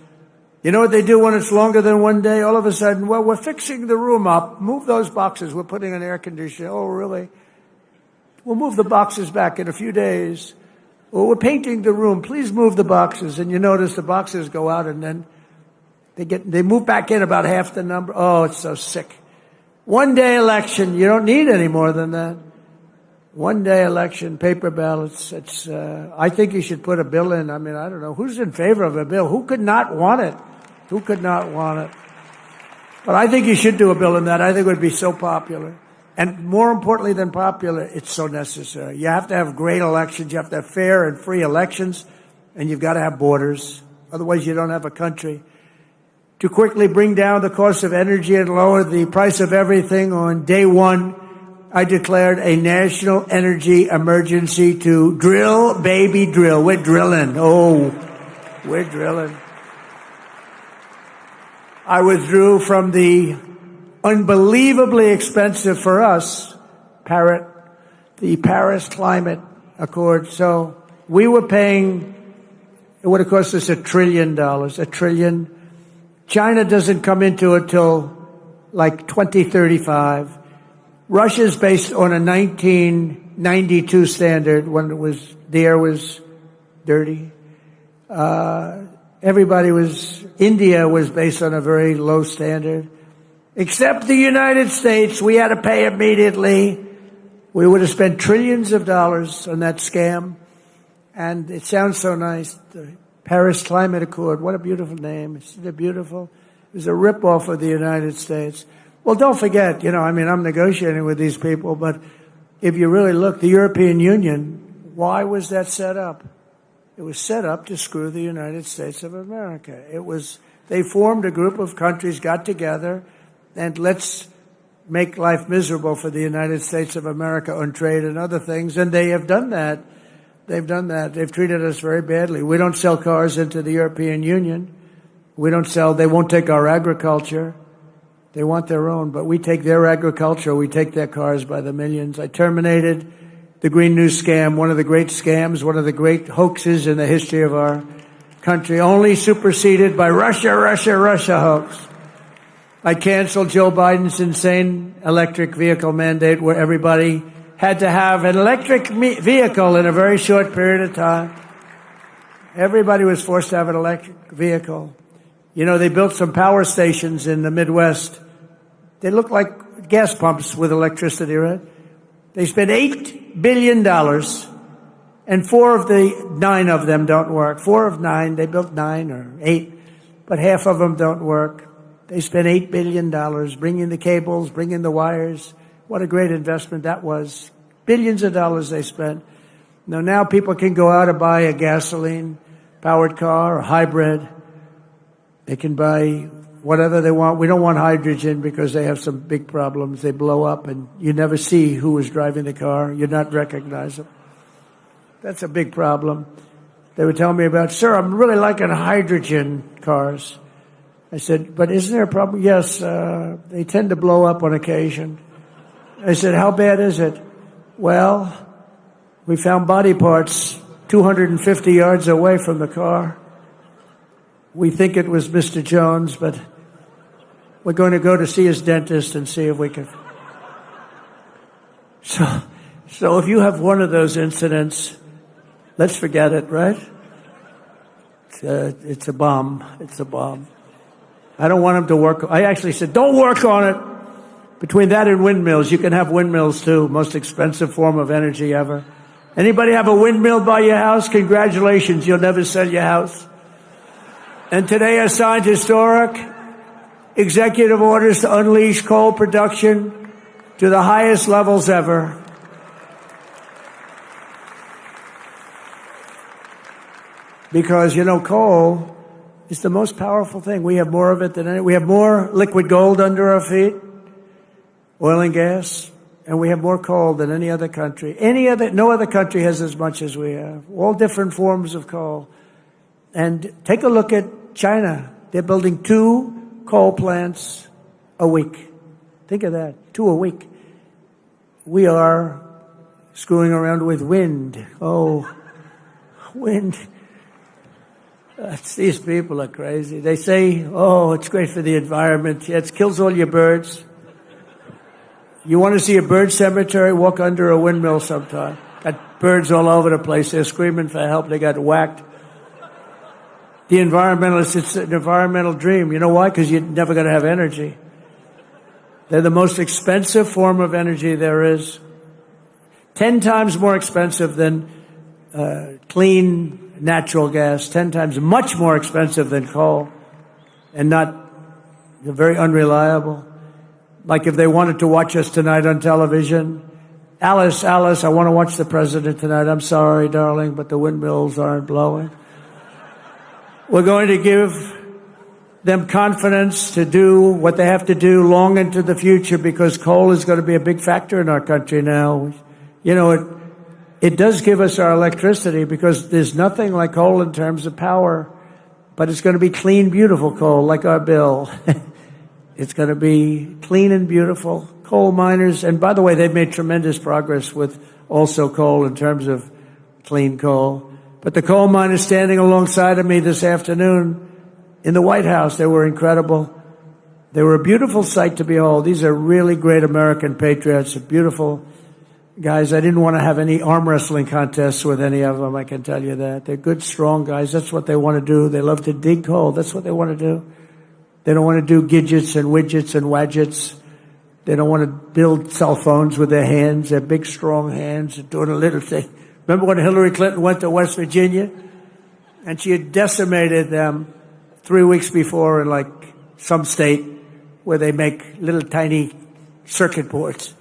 You know what they do when it's longer than one day? All of a sudden, well, we're fixing the room up. Move those boxes. We're putting an air conditioner. Oh, really? We'll move the boxes back in a few days. Well, we're painting the room. Please move the boxes. And you notice the boxes go out, and then they move back in about half the number. Oh, it's so sick. One-day election. You don't need any more than that. One-day election, paper ballots. I think you should put a bill in. I mean, I don't know. Who's in favor of a bill? Who could not want it? Who could not want it? But I think you should do a bill in that. I think it would be so popular. And more importantly than popular, it's so necessary. You have to have great elections. You have to have fair and free elections. And you've got to have borders. Otherwise, you don't have a country. To quickly bring down the cost of energy and lower the price of everything on day one, I declared a national energy emergency to drill, baby, drill. We're drilling. Oh, we're drilling. I withdrew from the unbelievably expensive for us, the Paris Climate Accord. So we were paying, it would have cost us $1 trillion, $1 trillion. China doesn't come into it till like 2035. Russia's based on a 1992 standard when the air was dirty. India was based on a very low standard. Except the United States, we had to pay immediately. We would have spent trillions of dollars on that scam. And it sounds so nice. The Paris Climate Accord, what a beautiful name. Isn't it beautiful? It was a ripoff of the United States. Well, don't forget, I'm negotiating with these people, but if you really look, the European Union, why was that set up? It was set up to screw the United States of America. They formed a group of countries, got together, and let's make life miserable for the United States of America on trade and other things, and they have done that. They've done that. They've treated us very badly. We don't sell cars into the European Union. They won't take our agriculture. They want their own, but we take their agriculture, we take their cars by the millions. I terminated the Green New scam, one of the great scams, one of the great hoaxes in the history of our country, only superseded by Russia hoax. I canceled Joe Biden's insane electric vehicle mandate where everybody had to have an electric vehicle in a very short period of time. Everybody was forced to have an electric vehicle. They built some power stations in the Midwest. They look like gas pumps with electricity, right? They spent $8 billion, and 4 of the 9 of them don't work. 4 of 9, they built 9 or 8, but half of them don't work. They spent $8 billion bringing the cables, bringing the wires. What a great investment that was. Billions of dollars they spent. Now people can go out and buy a gasoline-powered car or hybrid. They can buy whatever they want. We don't want hydrogen because they have some big problems. They blow up and you never see who was driving the car. You're not recognizable. That's a big problem. They would tell me about, sir, I'm really liking hydrogen cars. I said, but isn't there a problem? Yes, they tend to blow up on occasion. I said, how bad is it? Well, we found body parts 250 yards away from the car. We think it was Mr. Jones, but we're going to go to see his dentist and see if we can. So if you have one of those incidents, let's forget it, right? It's a bomb. It's a bomb. I don't want him to work. I actually said, don't work on it. Between that and windmills, you can have windmills too. Most expensive form of energy ever. Anybody have a windmill by your house? Congratulations, you'll never sell your house. And today I signed historic executive orders to unleash coal production to the highest levels ever. Because, coal is the most powerful thing. We have more of it than any. We have more liquid gold under our feet, oil and gas, and we have more coal than any other country. No other country has as much as we have. All different forms of coal. And take a look at China. They're building 2 coal plants a week. Think of that, 2 a week. We are screwing around with wind. Oh, wind. These people are crazy. They say, oh, it's great for the environment. Yeah, it kills all your birds. You want to see a bird cemetery? Walk under a windmill sometime. Got birds all over the place. They're screaming for help. They got whacked. The environmentalists, it's an environmental dream. You know why? Because you're never going to have energy. They're the most expensive form of energy there is. 10 times more expensive than clean natural gas. 10 times much more expensive than coal. And they're very unreliable. Like if they wanted to watch us tonight on television, Alice, I want to watch the president tonight. I'm sorry, darling, but the windmills aren't blowing. We're going to give them confidence to do what they have to do long into the future, because coal is going to be a big factor in our country now. You know, it does give us our electricity, because there's nothing like coal in terms of power, but it's going to be clean, beautiful coal, like our bill. It's going to be clean and beautiful. Coal miners, and by the way, they've made tremendous progress with also coal in terms of clean coal. But the coal miners standing alongside of me this afternoon in the White House, they were incredible. They were a beautiful sight to behold. These are really great American patriots, beautiful guys. I didn't want to have any arm wrestling contests with any of them, I can tell you that. They're good, strong guys. That's what they want to do. They love to dig coal. That's what they want to do. They don't want to do gadgets and widgets and wadgets. They don't want to build cell phones with their hands, their big, strong hands, and doing a little thing. Remember when Hillary Clinton went to West Virginia? And she had decimated them 3 weeks before in like some state where they make little tiny circuit boards.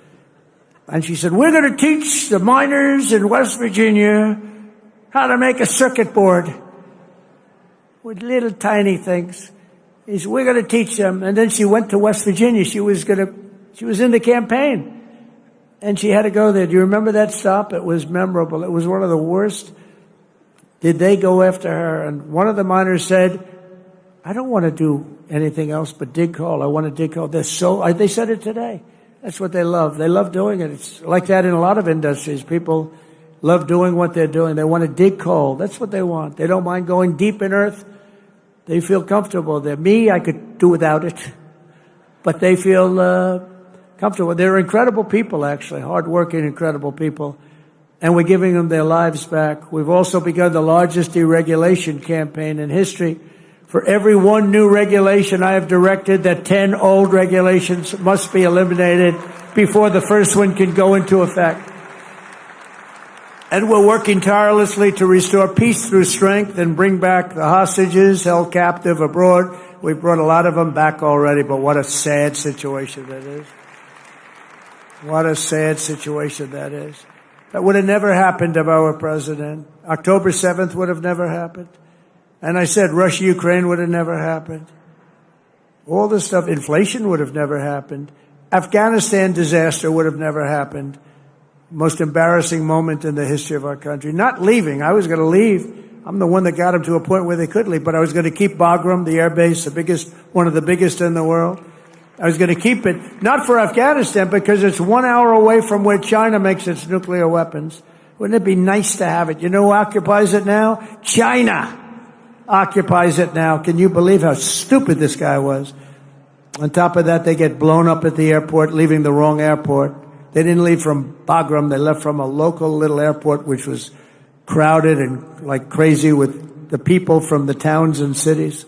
And she said, we're going to teach the miners in West Virginia how to make a circuit board with little tiny things. He said, we're going to teach them. And then she went to West Virginia. She was in the campaign. And she had to go there. Do you remember that stop? It was memorable. It was one of the worst. Did they go after her? And one of the miners said, I don't want to do anything else but dig coal. I want to dig coal. They said it today. That's what they love. They love doing it. It's like that in a lot of industries. People love doing what they're doing. They want to dig coal. That's what they want. They don't mind going deep in earth. They feel comfortable there. Me, I could do without it. But they feel comfortable. They're incredible people, actually, hardworking, incredible people. And we're giving them their lives back. We've also begun the largest deregulation campaign in history. For every one new regulation, I have directed that 10 old regulations must be eliminated before the first one can go into effect. And we're working tirelessly to restore peace through strength and bring back the hostages held captive abroad. We've brought a lot of them back already, but what a sad situation that is. What a sad situation that is. That would have never happened if I were president. October 7th would have never happened. And I said Russia-Ukraine would have never happened. All this stuff, inflation would have never happened. Afghanistan disaster would have never happened. Most embarrassing moment in the history of our country. Not leaving. I was going to leave. I'm the one that got them to a point where they could leave. But I was going to keep Bagram, the air base, one of the biggest in the world. I was going to keep it, not for Afghanistan, because it's 1 hour away from where China makes its nuclear weapons. Wouldn't it be nice to have it? You know who occupies it now? China occupies it now. Can you believe how stupid this guy was? On top of that, they get blown up at the airport, leaving the wrong airport. They didn't leave from Bagram. They left from a local little airport, which was crowded and like crazy with the people from the towns and cities.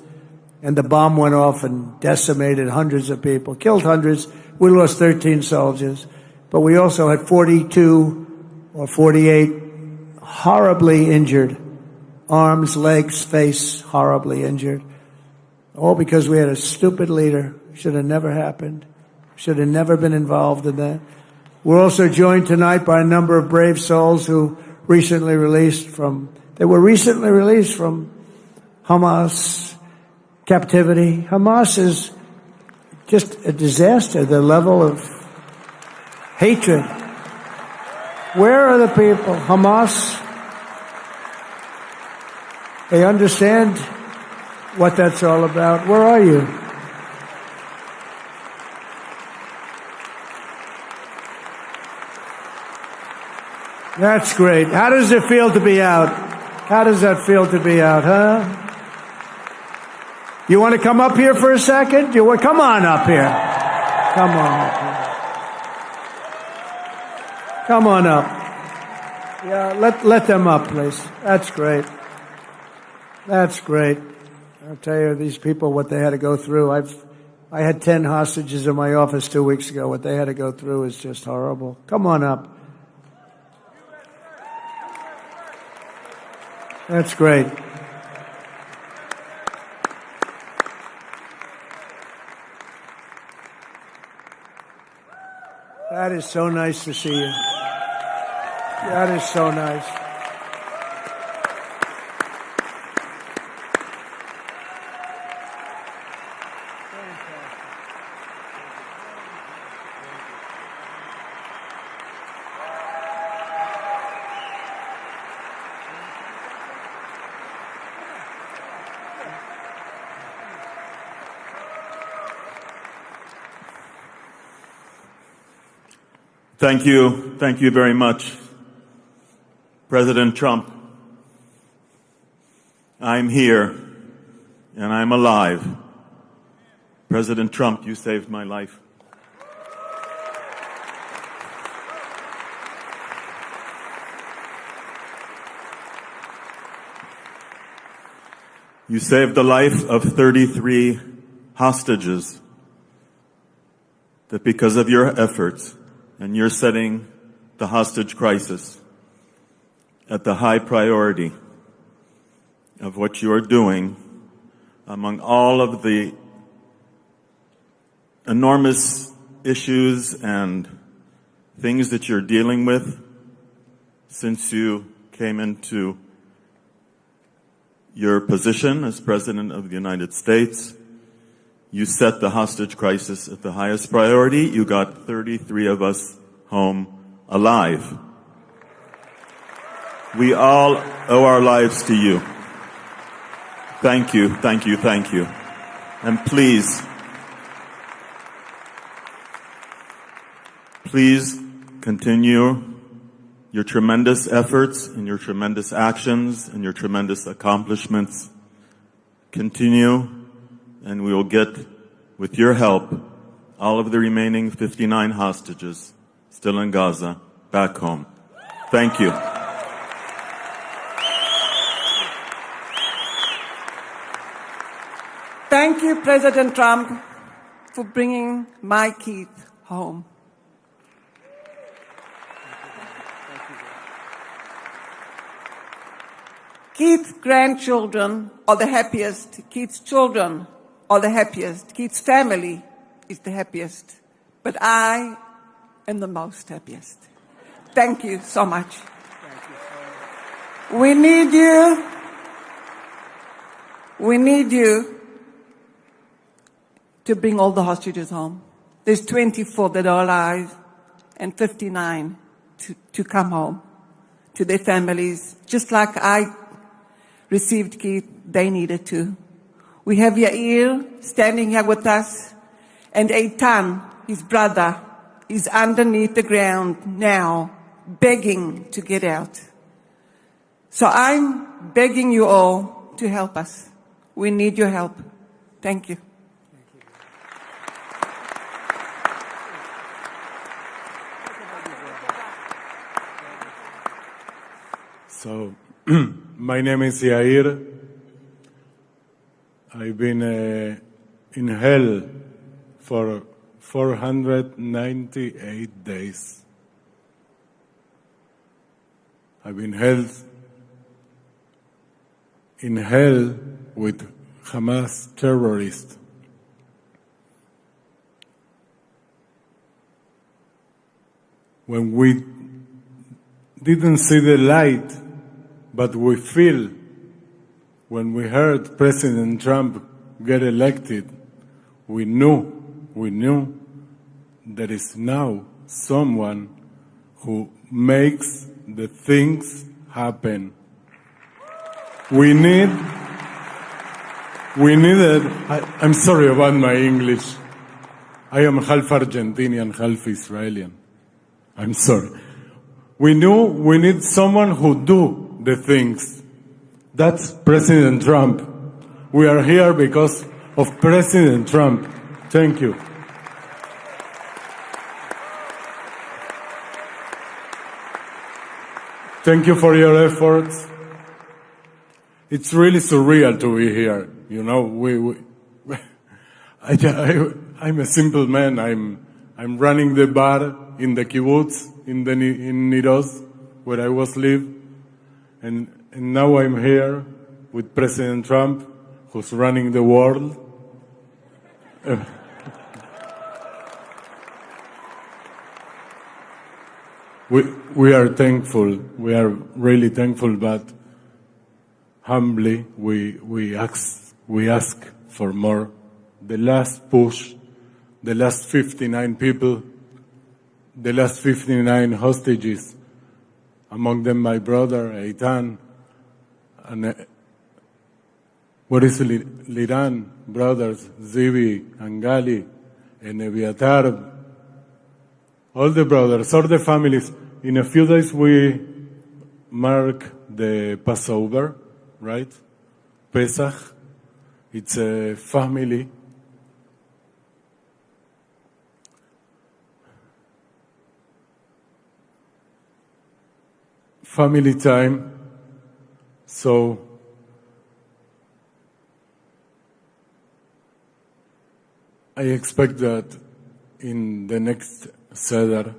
And the bomb went off and decimated hundreds of people, killed hundreds. We lost 13 soldiers. But we also had 42 or 48 horribly injured. Arms, legs, face, horribly injured. All because we had a stupid leader. Should have never happened. Should have never been involved in that. We're also joined tonight by a number of brave souls who were recently released from Hamas captivity. Hamas is just a disaster, the level of hatred. Where are the people? Hamas, they understand what that's all about. Where are you? That's great. How does it feel to be out? How does that feel to be out, huh? You want to come up here for a second? Come on up here. Come on up here. Come on up. Yeah, let them up, please. That's great. That's great. I'll tell you, these people, what they had to go through. I had 10 hostages in my office 2 weeks ago. What they had to go through is just horrible. Come on up. That's great. That is so nice to see you. That is so nice. Thank you. Thank you very much. President Trump, I'm here and I'm alive. President Trump, you saved my life. You saved the life of 33 hostages that because of your efforts and you're setting the hostage crisis at the high priority of what you are doing among all of the enormous issues and things that you're dealing with since you came into your position as President of the United States. You set the hostage crisis at the highest priority. You got 33 of us home alive. We all owe our lives to you. Thank you, thank you, thank you. And please continue your tremendous efforts and your tremendous actions and your tremendous accomplishments. Continue, and we will get, with your help, all of the remaining 59 hostages still in Gaza back home. Thank you. Thank you, President Trump, for bringing my Keith home. Keith's grandchildren are the happiest. Keith's children are the happiest. Keith's family is the happiest. But I am the most happiest. Thank you so much. We need you. We need you to bring all the hostages home. There's 24 that are alive and 59 to come home to their families. Just like I received Keith, they needed to. We have Yair standing here with us, and Eitan, his brother, is underneath the ground now, begging to get out. So I'm begging you all to help us. We need your help. Thank you. So, my name is Yair. I've been in hell for 498 days. I've been held in hell with Hamas terrorists. When we didn't see the light, but we feel, when we heard President Trump get elected, we knew there is now someone who makes the things happen. We needed, I'm sorry about my English. I am half Argentinian, half Israeli. I'm sorry. We knew we need someone who do the things. That's President Trump. We are here because of President Trump. Thank you. Thank you for your efforts. It's really surreal to be here. You know, I'm a simple man. I'm running the bar in the kibbutz in Niroz, where I was live. And now I'm here with President Trump, who's running the world. We are thankful. We are really thankful, but humbly we ask for more. The last push, the last 59 people, the last 59 hostages, among them my brother, Eitan, and what is Liran, brothers, Zivi and Gali, and Eviatar, all the brothers, all the families. In a few days we mark the Passover, right? Pesach. It's a family. Family time. So I expect that in the next Seder,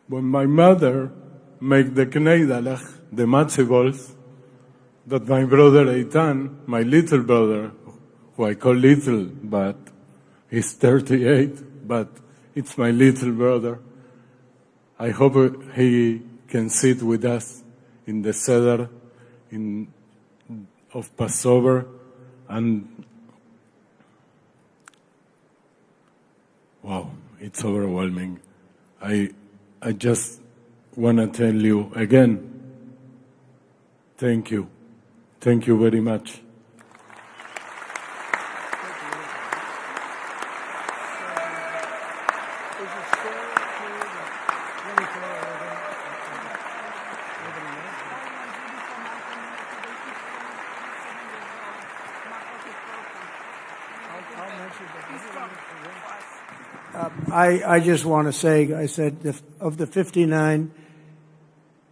when my mother make the knei dalach, the matzo balls, that my brother Eitan, my little brother, who I call little, but he's 38, but it's my little brother. I hope he can sit with us in the Seder of Passover, and wow, it's overwhelming. I just want to tell you again, thank you. Thank you very much. I just want to say, I said, of the 59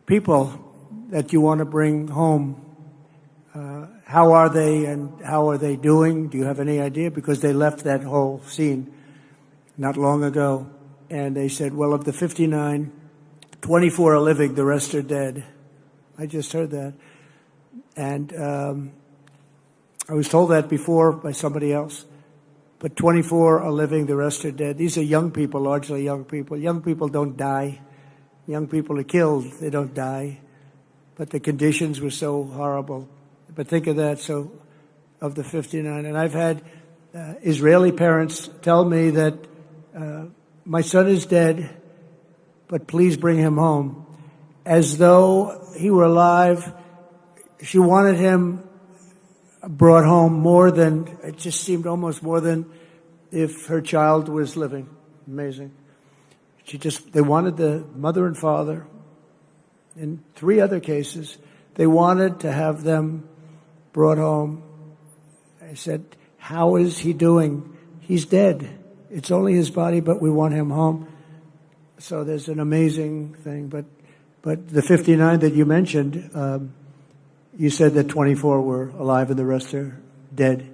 people that you want to bring home, how are they and how are they doing? Do you have any idea? Because they left that whole scene not long ago, and they said, well, of the 59, 24 are living, the rest are dead. I just heard that. And I was told that before by somebody else. But 24 are living, the rest are dead. These are young people, largely young people. Young people don't die. Young people are killed, they don't die. But the conditions were so horrible. But think of that, so of the 59. And I've had Israeli parents tell me that my son is dead, but please bring him home. As though he were alive, she wanted him brought home more than, it just seemed almost more than if her child was living. Amazing. They wanted the mother and father. In 3 other cases, they wanted to have them brought home. I said, how is he doing? He's dead. It's only his body, but we want him home. So there's an amazing thing. But the 59 that you mentioned, you said that 24 were alive and the rest are dead.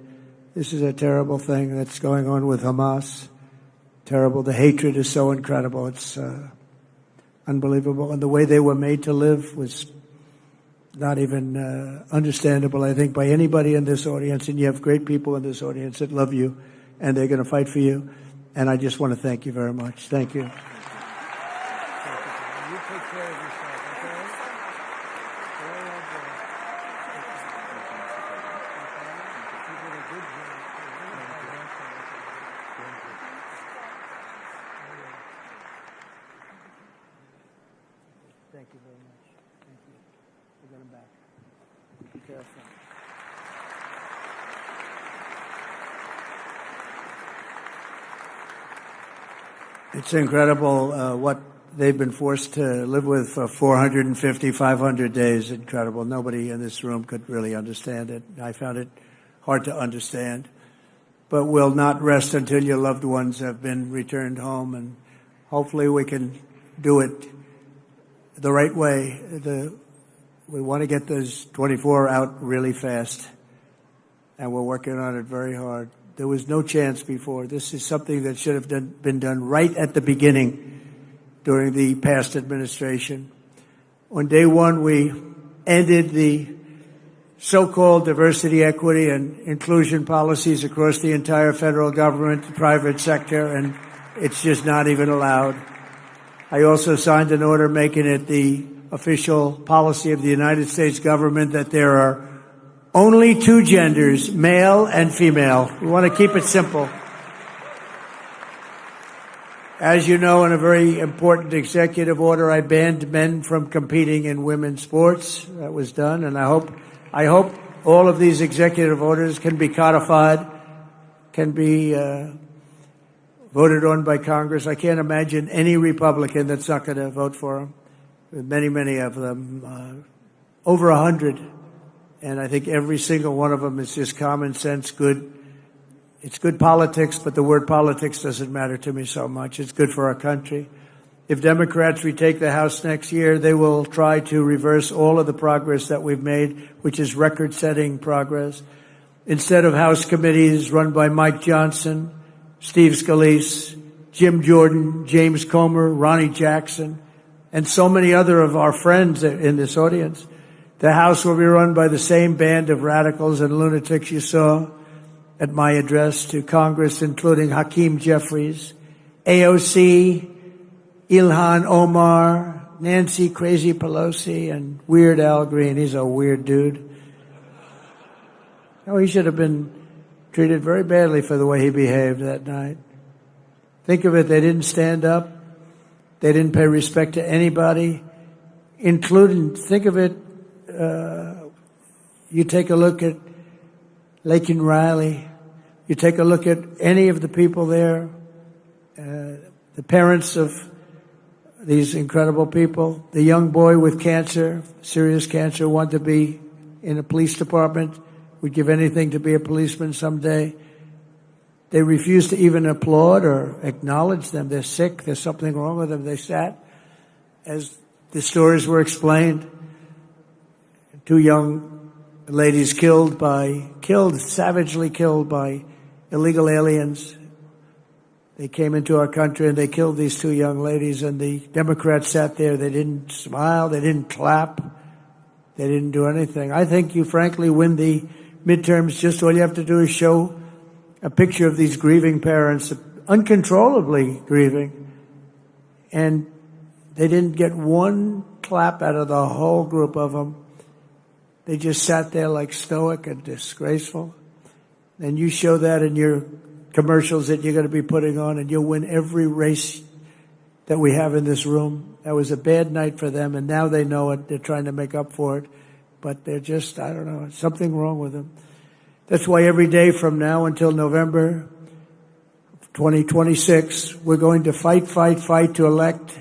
This is a terrible thing that's going on with Hamas. Terrible. The hatred is so incredible. It's unbelievable. And the way they were made to live was not even understandable, I think, by anybody in this audience. And you have great people in this audience that love you, and they're going to fight for you. And I just want to thank you very much. Thank you. Thank you very much. Thank you. We'll get him back. Be careful. It's incredible what they've been forced to live with for 450, 500 days. Incredible. Nobody in this room could really understand it. I found it hard to understand. But we'll not rest until your loved ones have been returned home, and hopefully we can do it the right way. We want to get those 24 out really fast, and we're working on it very hard. There was no chance before. This is something that should have been done right at the beginning during the past administration. On day one, we ended the so-called diversity, equity, and inclusion policies across the entire federal government, the private sector, and it's just not even allowed. I also signed an order making it the official policy of the United States government that there are only 2 genders, male and female. We want to keep it simple. As you know, in a very important executive order, I banned men from competing in women's sports. That was done, and I hope all of these executive orders can be codified, can be voted on by Congress. I can't imagine any Republican that's not going to vote for him. Many of them, over 100. And I think every single one of them is just common sense, good. It's good politics, but the word politics doesn't matter to me so much. It's good for our country. If Democrats retake the House next year, they will try to reverse all of the progress that we've made, which is record-setting progress. Instead of House committees run by Mike Johnson, Steve Scalise, Jim Jordan, James Comer, Ronnie Jackson, and so many other of our friends in this audience, the House will be run by the same band of radicals and lunatics you saw at my address to Congress, including Hakeem Jeffries, AOC, Ilhan Omar, Nancy Crazy Pelosi, and Weird Al Green. He's a weird dude. Oh, he should have been treated very badly for the way he behaved that night. Think of it, they didn't stand up. They didn't pay respect to anybody, including, think of it, you take a look at Laken Riley, you take a look at any of the people there, the parents of these incredible people, the young boy with cancer, serious cancer, wanted to be in a police department, would give anything to be a policeman someday. They refused to even applaud or acknowledge them. They're sick. There's something wrong with them. They sat as the stories were explained. Two young ladies savagely killed by illegal aliens. They came into our country and they killed these two young ladies, and the Democrats sat there. They didn't smile. They didn't clap. They didn't do anything. I think you frankly win the midterms. Just all you have to do is show a picture of these grieving parents, uncontrollably grieving, and they didn't get one clap out of the whole group of them. They just sat there like stoic and disgraceful. And you show that in your commercials that you're going to be putting on, and you'll win every race that we have in this room. That was a bad night for them, and now they know it. They're trying to make up for it. But they're just, I don't know, something wrong with them. That's why every day from now until November 2026, we're going to fight to elect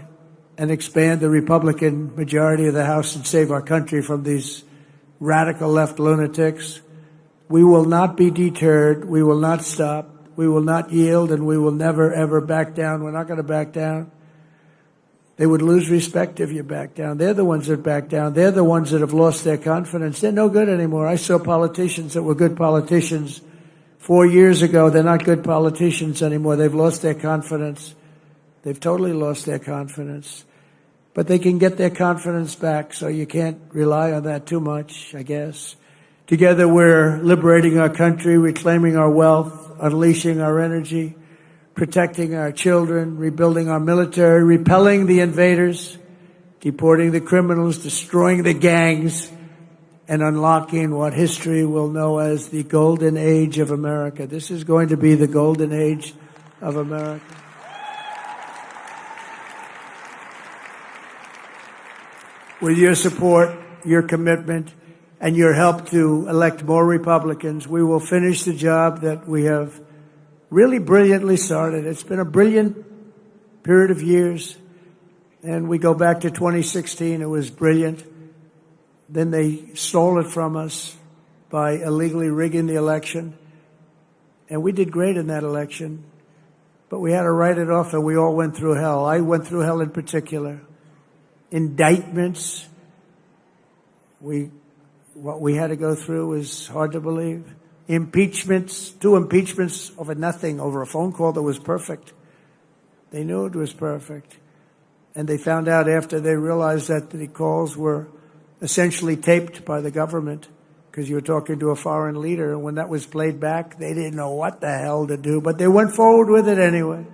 and expand the Republican majority of the House and save our country from these radical left lunatics. We will not be deterred. We will not stop. We will not yield, and we will never, ever back down. We're not going to back down. They would lose respect if you back down. They're the ones that back down. They're the ones that have lost their confidence. They're no good anymore. I saw politicians that were good politicians 4 years ago. They're not good politicians anymore. They've lost their confidence. They've totally lost their confidence. But they can get their confidence back, so you can't rely on that too much, I guess. Together we're liberating our country, reclaiming our wealth, unleashing our energy, protecting our children, rebuilding our military, repelling the invaders, deporting the criminals, destroying the gangs, and unlocking what history will know as the golden age of America. This is going to be the golden age of America. With your support, your commitment, and your help to elect more Republicans, we will finish the job that we have really brilliantly started. It's been a brilliant period of years, and we go back to 2016. It was brilliant. Then they stole it from us by illegally rigging the election, and we did great in that election, but we had to write it off, and we all went through hell. I went through hell in particular. Indictments. What we had to go through is hard to believe. Impeachments, 2 impeachments over nothing, over a phone call that was perfect. They knew it was perfect. And they found out after they realized that the calls were essentially taped by the government because you were talking to a foreign leader. And when that was played back, they didn't know what the hell to do, but they went forward with it anyway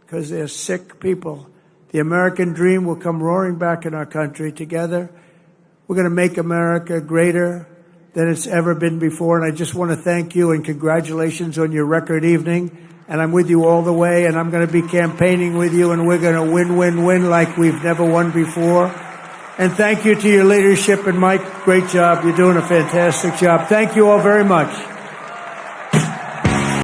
because they're sick people. The American dream will come roaring back in our country. Together, we're going to make America greater than it's ever been before. And I just want to thank you and congratulations on your record evening. And I'm with you all the way, and I'm going to be campaigning with you, and we're going to win like we've never won before. And thank you to your leadership. And Mike, great job. You're doing a fantastic job. Thank you all very much.